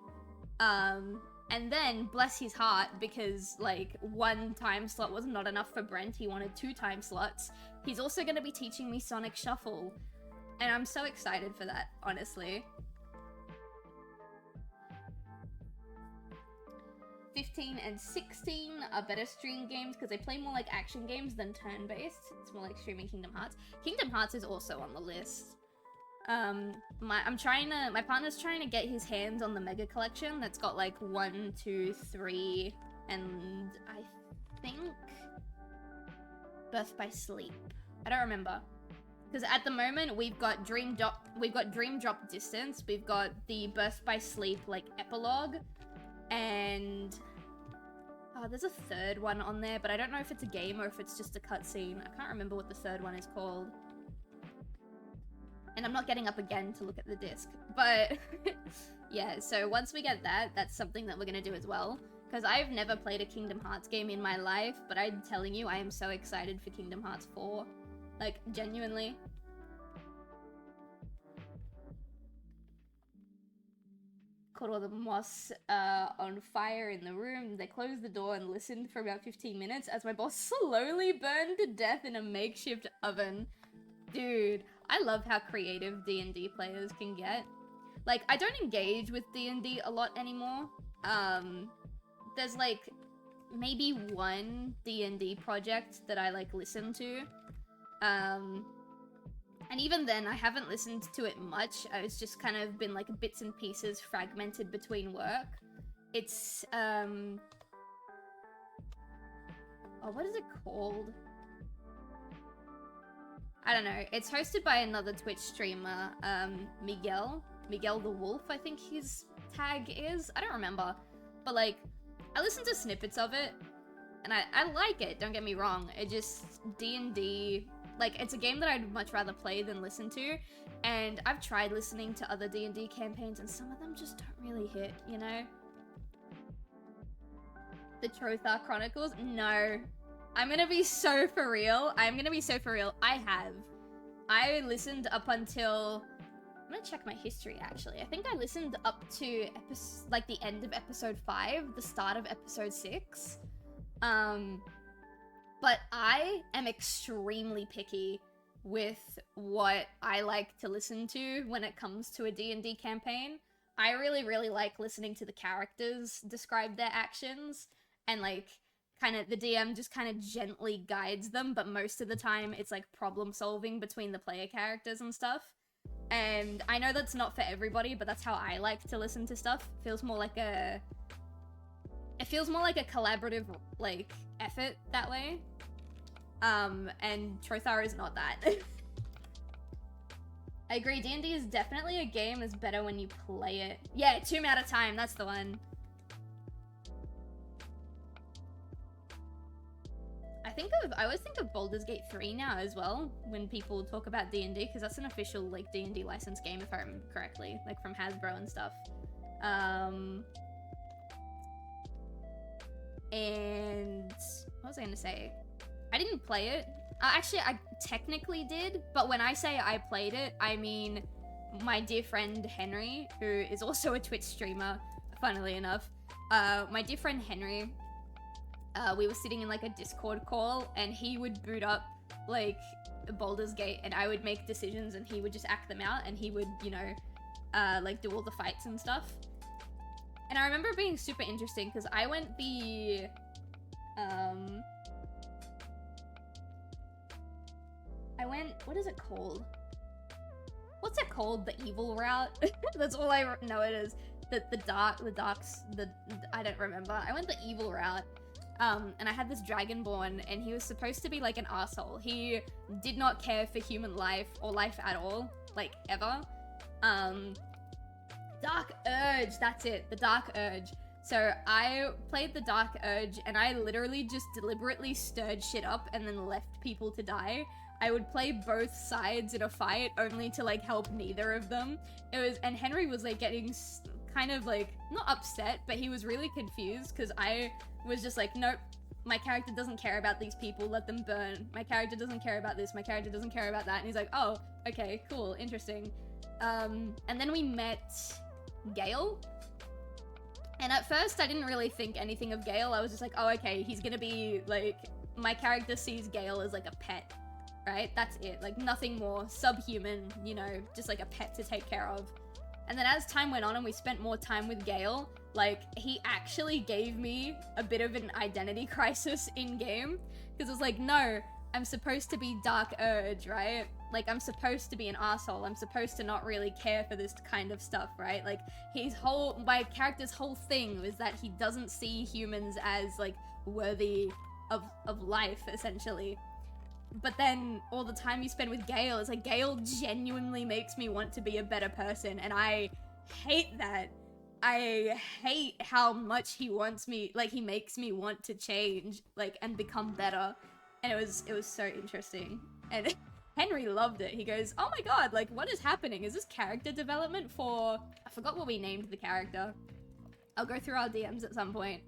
And then, bless his heart, because, like, 1 time slot was not enough for Brent, he wanted 2 time slots. He's also going to be teaching me Sonic Shuffle. And I'm so excited for that, honestly. 15 and 16 are better stream games because they play more like action games than turn-based. It's more like streaming Kingdom Hearts. Kingdom Hearts is also on the list. My partner's trying to get his hands on the Mega Collection that's got like 1, 2, 3, and I think Birth by Sleep. I don't remember. Because at the moment we've got Dream Drop Distance, we've got the Birth by Sleep like epilogue, and there's a third one on there, but I don't know if it's a game or if it's just a cutscene. I can't remember what the third one is called. And I'm not getting up again to look at the disc. But yeah, so once we get that, that's something that we're gonna do as well. Because I've never played a Kingdom Hearts game in my life, but I'm telling you, I am so excited for Kingdom Hearts 4. Like, genuinely. Caught all the moss on fire in the room. They closed the door and listened for about 15 minutes as my boss slowly burned to death in a makeshift oven. Dude, I love how creative D&D players can get. Like, I don't engage with D&D a lot anymore. There's like maybe 1 D&D project that I like listen to. And even then, I haven't listened to it much. It's just kind of been like bits and pieces fragmented between work. It's, oh, what is it called? I don't know. It's hosted by another Twitch streamer, Miguel the Wolf, I think his tag is. I don't remember. But like, I listen to snippets of it, and I like it, don't get me wrong. It just, D&D... Like, it's a game that I'd much rather play than listen to, and I've tried listening to other D&D campaigns, and some of them just don't really hit, you know? The Trothar Chronicles? No. I'm gonna be so for real. I listened up until I'm gonna check my history, actually. I think I listened up to like the end of episode 5, the start of episode 6. But I am extremely picky with what I like to listen to when it comes to a D&D campaign. I really, really like listening to the characters describe their actions, and like kind of the DM just kind of gently guides them, but most of the time it's like problem solving between the player characters and stuff. And I know that's not for everybody, but that's how I like to listen to stuff. It feels more like a collaborative like effort that way. And Trothar is not that. I agree, D&D is definitely a game that's better when you play it. Yeah, Tomb Out of Time, that's the one. I always think of Baldur's Gate 3 now as well, when people talk about D&D, because that's an official, like, D&D licensed game, if I remember correctly, like, from Hasbro and stuff. And what was I gonna say? I didn't play it. Actually, I technically did, but when I say I played it, I mean my dear friend Henry, who is also a Twitch streamer, funnily enough. My dear friend Henry, we were sitting in like a Discord call, and he would boot up like Baldur's Gate, and I would make decisions, and he would just act them out, and he would, you know, like do all the fights and stuff. And I remember it being super interesting because I went the what is it called? What's it called? The evil route? That's all I know it is. I don't remember. I went the evil route. And I had this dragonborn, and he was supposed to be like an asshole. He did not care for human life or life at all, like ever. Dark Urge, that's it, the Dark Urge. So I played the Dark Urge, and I literally just deliberately stirred shit up and then left people to die. I would play both sides in a fight only to like help neither of them. And Henry was like getting kind of like, not upset, but he was really confused because I was just like, nope, my character doesn't care about these people, let them burn. My character doesn't care about this, my character doesn't care about that. And he's like, oh, okay, cool, interesting. And then we met Gale. And at first I didn't really think anything of Gale. I was just like, oh, okay, he's gonna be like, my character sees Gale as like a pet, right? That's it, like nothing more, subhuman, you know, just like a pet to take care of. And then as time went on and we spent more time with Gale, like, he actually gave me a bit of an identity crisis in-game. Because it was like, no, I'm supposed to be Dark Urge, right? Like, I'm supposed to be an asshole. I'm supposed to not really care for this kind of stuff, right? Like, my character's whole thing was that he doesn't see humans as, like, worthy of life, essentially. But then all the time you spend with Gale, it's like, Gale genuinely makes me want to be a better person, and I hate that. I hate how much he wants me, like, he makes me want to change, like, and become better. And it was so interesting. And Henry loved it. He goes, oh my god, like, what is happening? Is this character development for... I forgot what we named the character. I'll go through our DMs at some point.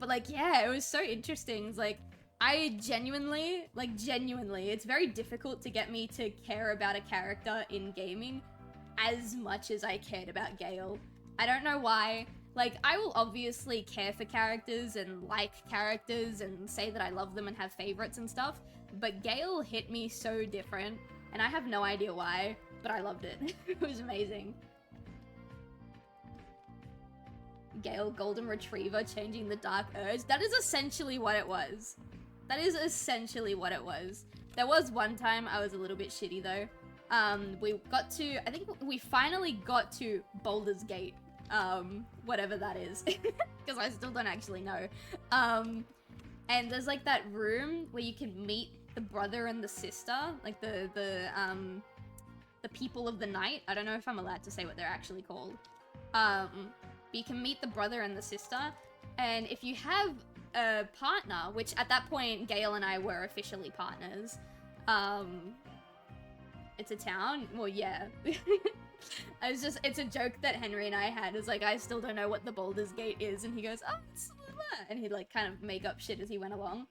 But, like, yeah, it was so interesting. It's like, I genuinely, it's very difficult to get me to care about a character in gaming as much as I cared about Gale. I don't know why. Like, I will obviously care for characters and like characters and say that I love them and have favorites and stuff, but Gale hit me so different, and I have no idea why, but I loved it. It was amazing. Gale, Golden Retriever, changing the Dark Urge. That is essentially what it was. That is essentially what it was. There was one time I was a little bit shitty though. We got to, I think we finally got to Baldur's Gate. Whatever that is. Because I still don't actually know. And there's like that room where you can meet the brother and the sister. Like the people of the night. I don't know if I'm allowed to say what they're actually called. But you can meet the brother and the sister. And if you have a partner, which at that point Gale and I were officially partners, it's a town. Well, yeah. It's a joke that Henry and I had. It's like, I still don't know what the Baldur's Gate is, and he goes, oh, it's that. And he'd like kind of make up shit as he went along.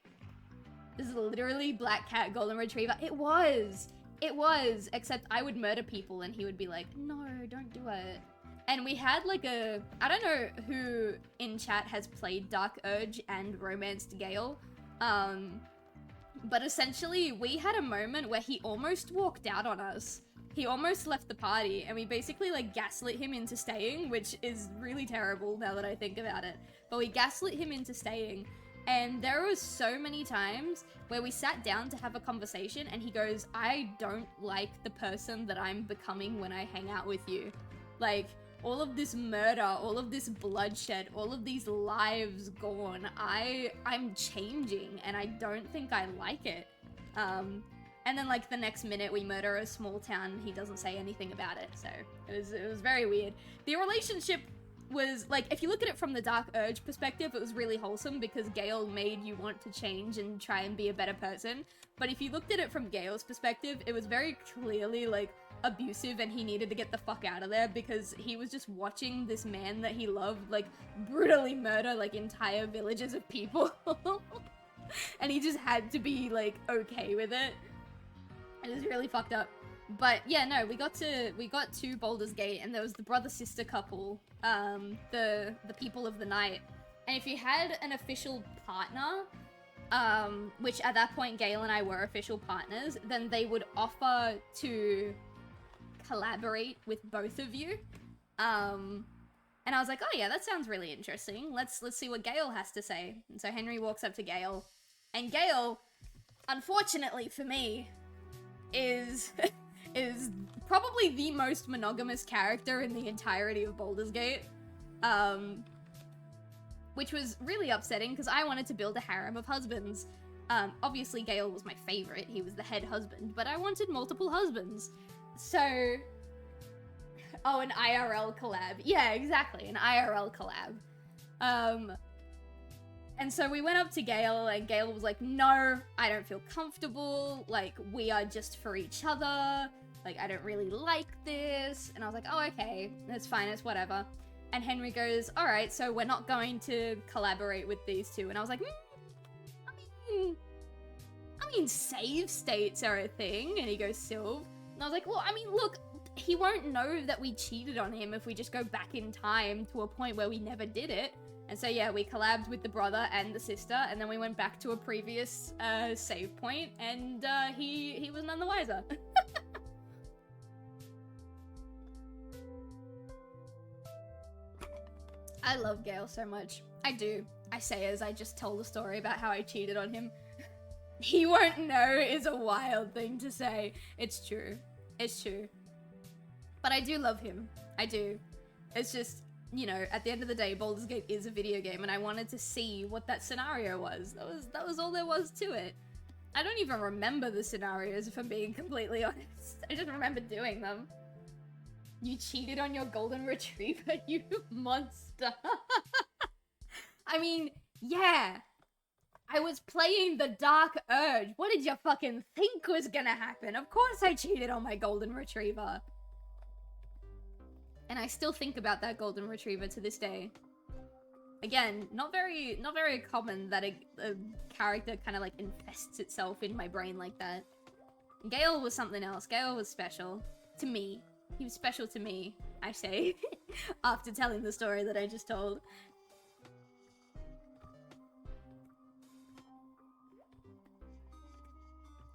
This is literally Black Cat Golden Retriever. It was It was, except I would murder people and he would be like, no, don't do it. And we had like a, I don't know who in chat has played Dark Urge and romanced Gale, but essentially we had a moment where he almost walked out on us. He almost left the party and we basically like gaslit him into staying, which is really terrible now that I think about it. But we gaslit him into staying. And there was so many times where we sat down to have a conversation and he goes, I don't like the person that I'm becoming when I hang out with you. Like, all of this murder, all of this bloodshed, all of these lives gone, I'm changing and I don't think I like it. And then like the next minute we murder a small town, he doesn't say anything about it. So it was very weird. The relationship was like, if you look at it from the Dark Urge perspective, it was really wholesome because Gale made you want to change and try and be a better person. But if you looked at it from Gale's perspective, it was very clearly like abusive and he needed to get the fuck out of there because he was just watching this man that he loved like brutally murder like entire villages of people. And he just had to be like okay with it. It was really fucked up. But yeah, no, we got to Baldur's Gate and there was the brother-sister couple, the people of the night. And if you had an official partner, which at that point Gale and I were official partners, then they would offer to collaborate with both of you. And I was like, oh yeah, that sounds really interesting. Let's see what Gale has to say. And so Henry walks up to Gale, and Gale, unfortunately for me, is probably the most monogamous character in the entirety of Baldur's Gate. Which was really upsetting because I wanted to build a harem of husbands. Obviously Gale was my favorite, he was the head husband, but I wanted multiple husbands. So, oh, an IRL collab. Yeah, exactly, an IRL collab. And so we went up to Gale, and Gale was like, no, I don't feel comfortable, like, we are just for each other, like, I don't really like this. And I was like, oh, okay, that's fine, it's whatever. And Henry goes, alright, so we're not going to collaborate with these two. And I was like, I mean, save states are a thing. And he goes, Sylv. And I was like, well, I mean, look, he won't know that we cheated on him if we just go back in time to a point where we never did it. And so, yeah, we collabed with the brother and the sister, and then we went back to a previous save point, and he was none the wiser. I love Gale so much. I do. I say as I just tell the story about how I cheated on him. He won't know is a wild thing to say. It's true. It's true. But I do love him. I do. It's just, you know, at the end of the day, Baldur's Gate is a video game, and I wanted to see what that scenario was. That was all there was to it. I don't even remember the scenarios, if I'm being completely honest. I just remember doing them. You cheated on your golden retriever, you monster. I mean, yeah. I was playing the Dark Urge. What did you fucking think was gonna happen? Of course I cheated on my golden retriever. And I still think about that golden retriever to this day. Again, not very common that a character kind of like infests itself in my brain like that. Gale was something else. Gale was special. To me. He was special to me, I say, after telling the story that I just told.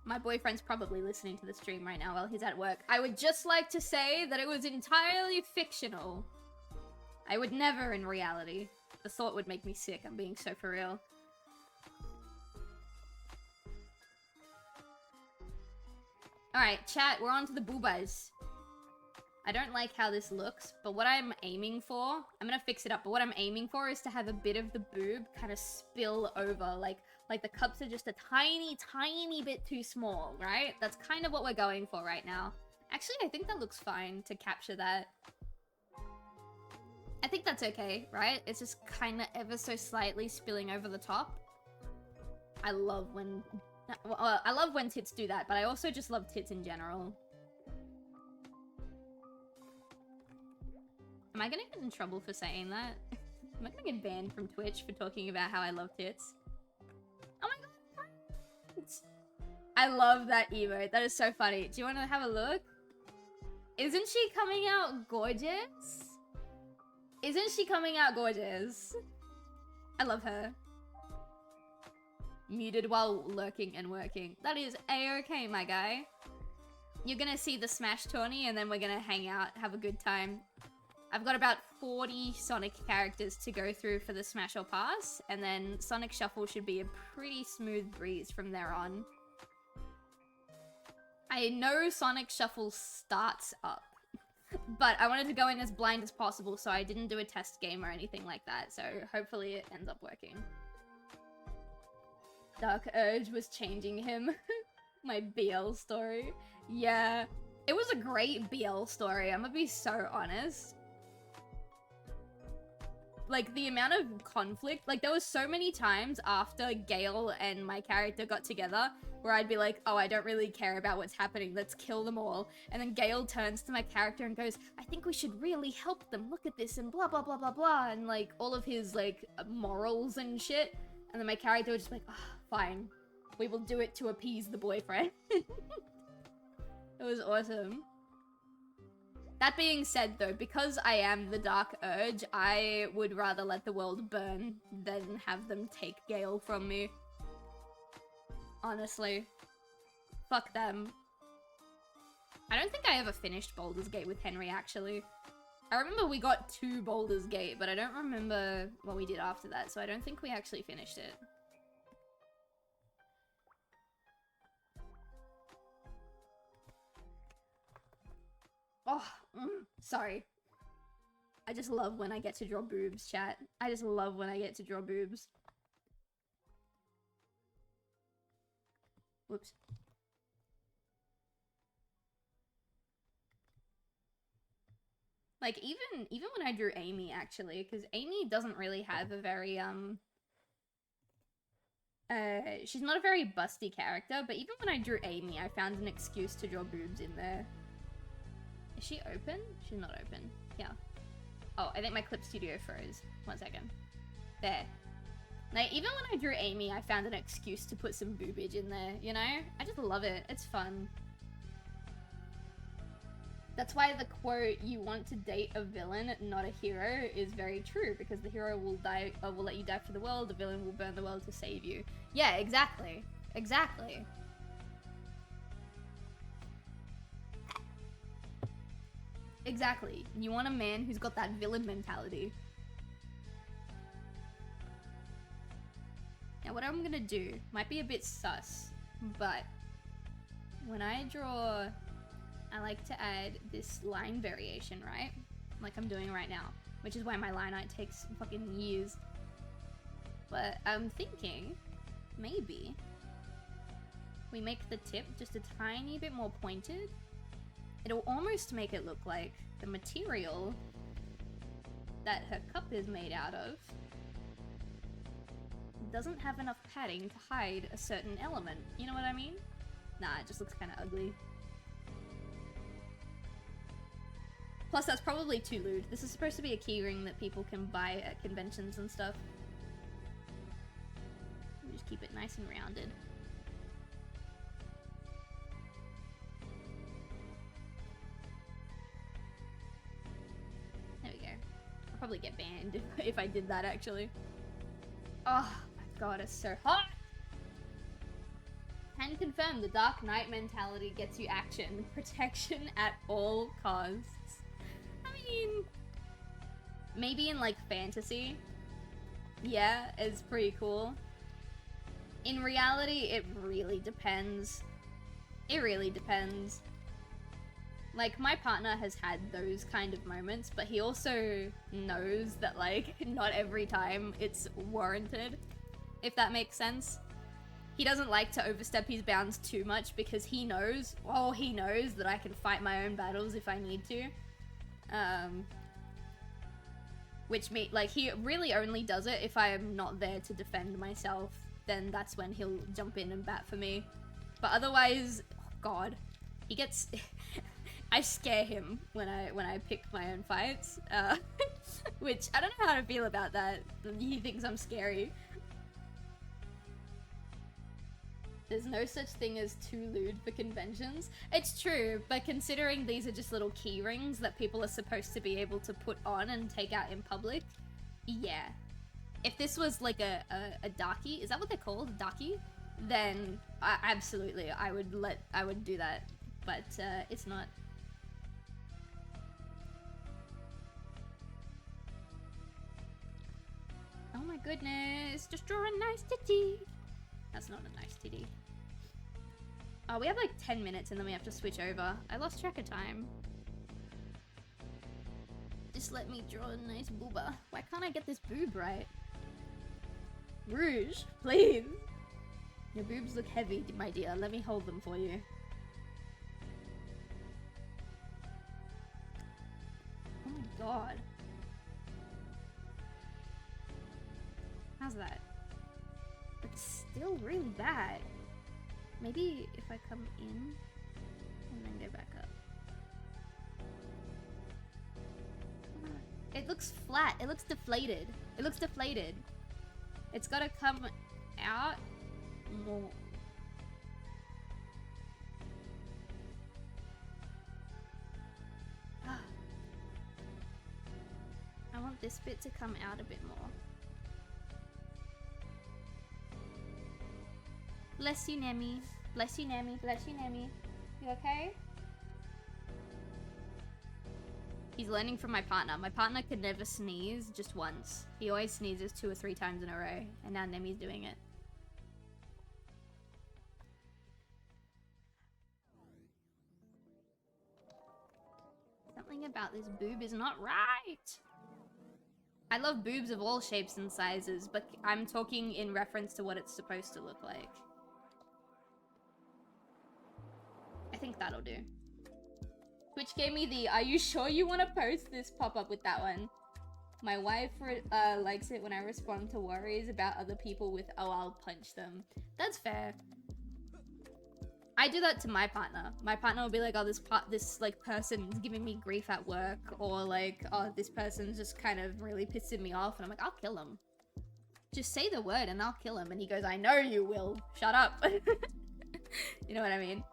My boyfriend's probably listening to the stream right now while he's at work. I would just like to say that it was entirely fictional. I would never in reality. The thought would make me sick, I'm being so for real. Alright, chat, we're on to the boobas. I don't like how this looks, but what I'm aiming for, I'm gonna fix it up, but what I'm aiming for is to have a bit of the boob kind of spill over, like the cups are just a tiny, tiny bit too small, right? That's kind of what we're going for right now. Actually, I think that looks fine to capture that. I think that's okay, right? It's just kind of ever so slightly spilling over the top. I love when tits do that, but I also just love tits in general. Am I gonna get in trouble for saying that? Am I gonna get banned from Twitch for talking about how I love tits? Oh my god! I love that emote. That is so funny. Do you want to have a look? Isn't she coming out gorgeous? Isn't she coming out gorgeous? I love her. Muted while lurking and working. That is a-okay, my guy. You're gonna see the Smash tourney and then we're gonna hang out, have a good time. I've got about 40 Sonic characters to go through for the Smash or Pass, and then Sonic Shuffle should be a pretty smooth breeze from there on. I know Sonic Shuffle starts up, but I wanted to go in as blind as possible, so I didn't do a test game or anything like that, so hopefully it ends up working. Dark Urge was changing him. My BL story. Yeah, it was a great BL story, I'm gonna be so honest. Like, the amount of conflict, like, there was so many times after Gale and my character got together where I'd be like, oh, I don't really care about what's happening, let's kill them all. And then Gale turns to my character and goes, I think we should really help them, look at this, and blah, blah, blah, blah, blah, and, like, all of his, like, morals and shit. And then my character was just like, oh, fine, we will do it to appease the boyfriend. It was awesome. That being said, though, because I am the Dark Urge, I would rather let the world burn than have them take Gale from me. Honestly. Fuck them. I don't think I ever finished Baldur's Gate with Henry, actually. I remember we got to Baldur's Gate, but I don't remember what we did after that, so I don't think we actually finished it. Oh, sorry. I just love when I get to draw boobs, chat. I just love when I get to draw boobs. Whoops. Like, even when I drew Amy, actually, because Amy doesn't really have a very, she's not a very busty character, but even when I drew Amy, I found an excuse to draw boobs in there. Is she open? She's not open. Yeah. Oh, I think my Clip Studio froze. 1 second. There. Like, even when I drew Amy, I found an excuse to put some boobage in there, you know? I just love it. It's fun. That's why the quote, you want to date a villain, not a hero, is very true, because the hero will die, or will let you die for the world, the villain will burn the world to save you. Yeah, exactly. Exactly. Exactly. You want a man who's got that villain mentality. Now what I'm gonna do might be a bit sus, but when I draw, I like to add this line variation, right? Like I'm doing right now, which is why my line art takes fucking years. But I'm thinking, maybe we make the tip just a tiny bit more pointed. It'll almost make it look like the material that her cup is made out of doesn't have enough padding to hide a certain element. You know what I mean? Nah, it just looks kind of ugly. Plus, that's probably too lewd. This is supposed to be a keyring that people can buy at conventions and stuff. We just keep it nice and rounded. There we go. I'll probably get banned if I did that, actually. Oh my god, it's so hot! Can confirm the Dark Knight mentality gets you action. Protection at all costs. I mean, maybe in like fantasy, yeah, it's pretty cool. In reality, it really depends. It really depends. Like, my partner has had those kind of moments, but he also knows that, like, not every time it's warranted, if that makes sense. He doesn't like to overstep his bounds too much because he knows, oh, he knows that I can fight my own battles if I need to. Like, he really only does it if I am not there to defend myself, then that's when he'll jump in and bat for me. But otherwise, oh god, he gets... I scare him when I pick my own fights, which I don't know how to feel about that. He thinks I'm scary. There's no such thing as too lewd for conventions. It's true, but considering these are just little key rings that people are supposed to be able to put on and take out in public, yeah. If this was like a darkie, is that what they're called? Darkie? Then absolutely, I would do that. But it's not. Oh my goodness, just draw a nice titty. That's not a nice titty. Oh, we have like 10 minutes and then we have to switch over. I lost track of time. Just let me draw a nice booba. Why can't I get this boob right? Rouge, please. Your boobs look heavy, my dear. Let me hold them for you. Oh my god. How's that? It's still really bad. Maybe if I come in and then go back up. It looks flat. It looks deflated. It looks deflated. It's gotta come out more. I want this bit to come out a bit more. Bless you, Nemi. Bless you, Nemi. Bless you, Nemi. You okay? He's learning from my partner. My partner could never sneeze just once. He always sneezes 2 or 3 times in a row. And now Nemi's doing it. Something about this boob is not right. I love boobs of all shapes and sizes, but I'm talking in reference to what it's supposed to look like. I think that'll do. Twitch gave me the, are you sure you want to post this pop-up with that one? My wife likes it when I respond to worries about other people with, oh, I'll punch them. That's fair. I do that to my partner. My partner will be like, oh, this like person's giving me grief at work, or like, oh, this person's just kind of really pissing me off, and I'm like, I'll kill him. Just say the word and I'll kill him. And he goes, I know you will. Shut up. You know what I mean?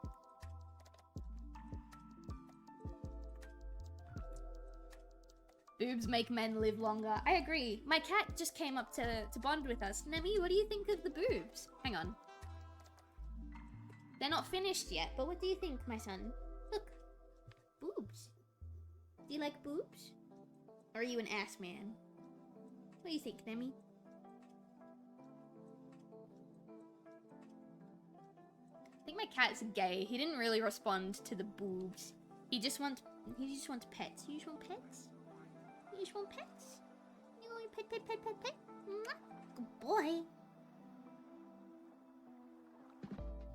Boobs make men live longer. I agree. My cat just came up to bond with us. Nemi, what do you think of the boobs? Hang on. They're not finished yet, but what do you think, my son? Look. Boobs. Do you like boobs? Or are you an ass man? What do you think, Nemi? I think my cat's gay. He didn't really respond to the boobs. He just wants pets. You just want pets? You just want pets? You want pet? Mwah. Good boy.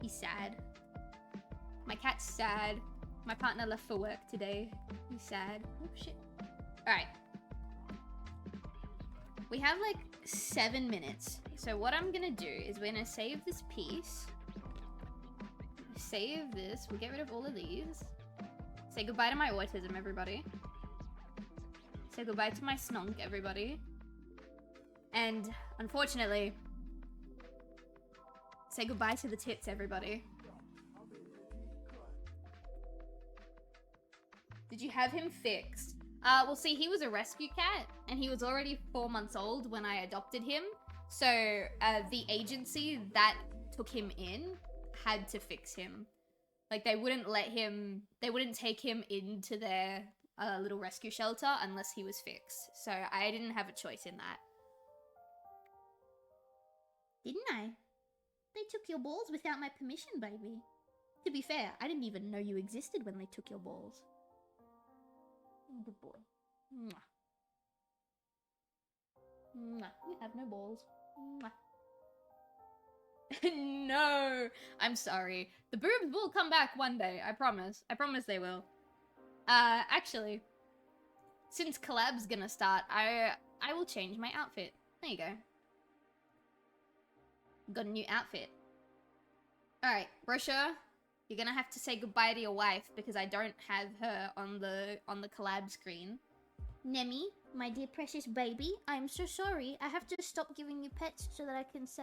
He's sad. My cat's sad. My partner left for work today. He's sad. Oh shit. Alright. We have like 7 minutes. So what I'm gonna do is we're gonna save this piece. Save this. We'll get rid of all of these. Say goodbye to my autism, everybody. Say goodbye to my snonk, everybody. And unfortunately, say goodbye to the tits, everybody. Did you have him fixed? Well, see, he was a rescue cat, and he was already 4 months old when I adopted him. So, the agency that took him in had to fix him. Like, they wouldn't take him into their little rescue shelter unless he was fixed. So, I didn't have a choice in that. Didn't I? They took your balls without my permission, baby. To be fair, I didn't even know you existed when they took your balls. Good boy. Mwah. Mwah. You have no balls. Mwah. No! I'm sorry. The boobs will come back one day, I promise. I promise they will. Actually, since collab's gonna start, I will change my outfit. There you go. Got a new outfit. Alright, Rosha, you're gonna have to say goodbye to your wife because I don't have her on the collab screen. Nemi, my dear precious baby, I'm so sorry. I have to stop giving you pets so that I can set up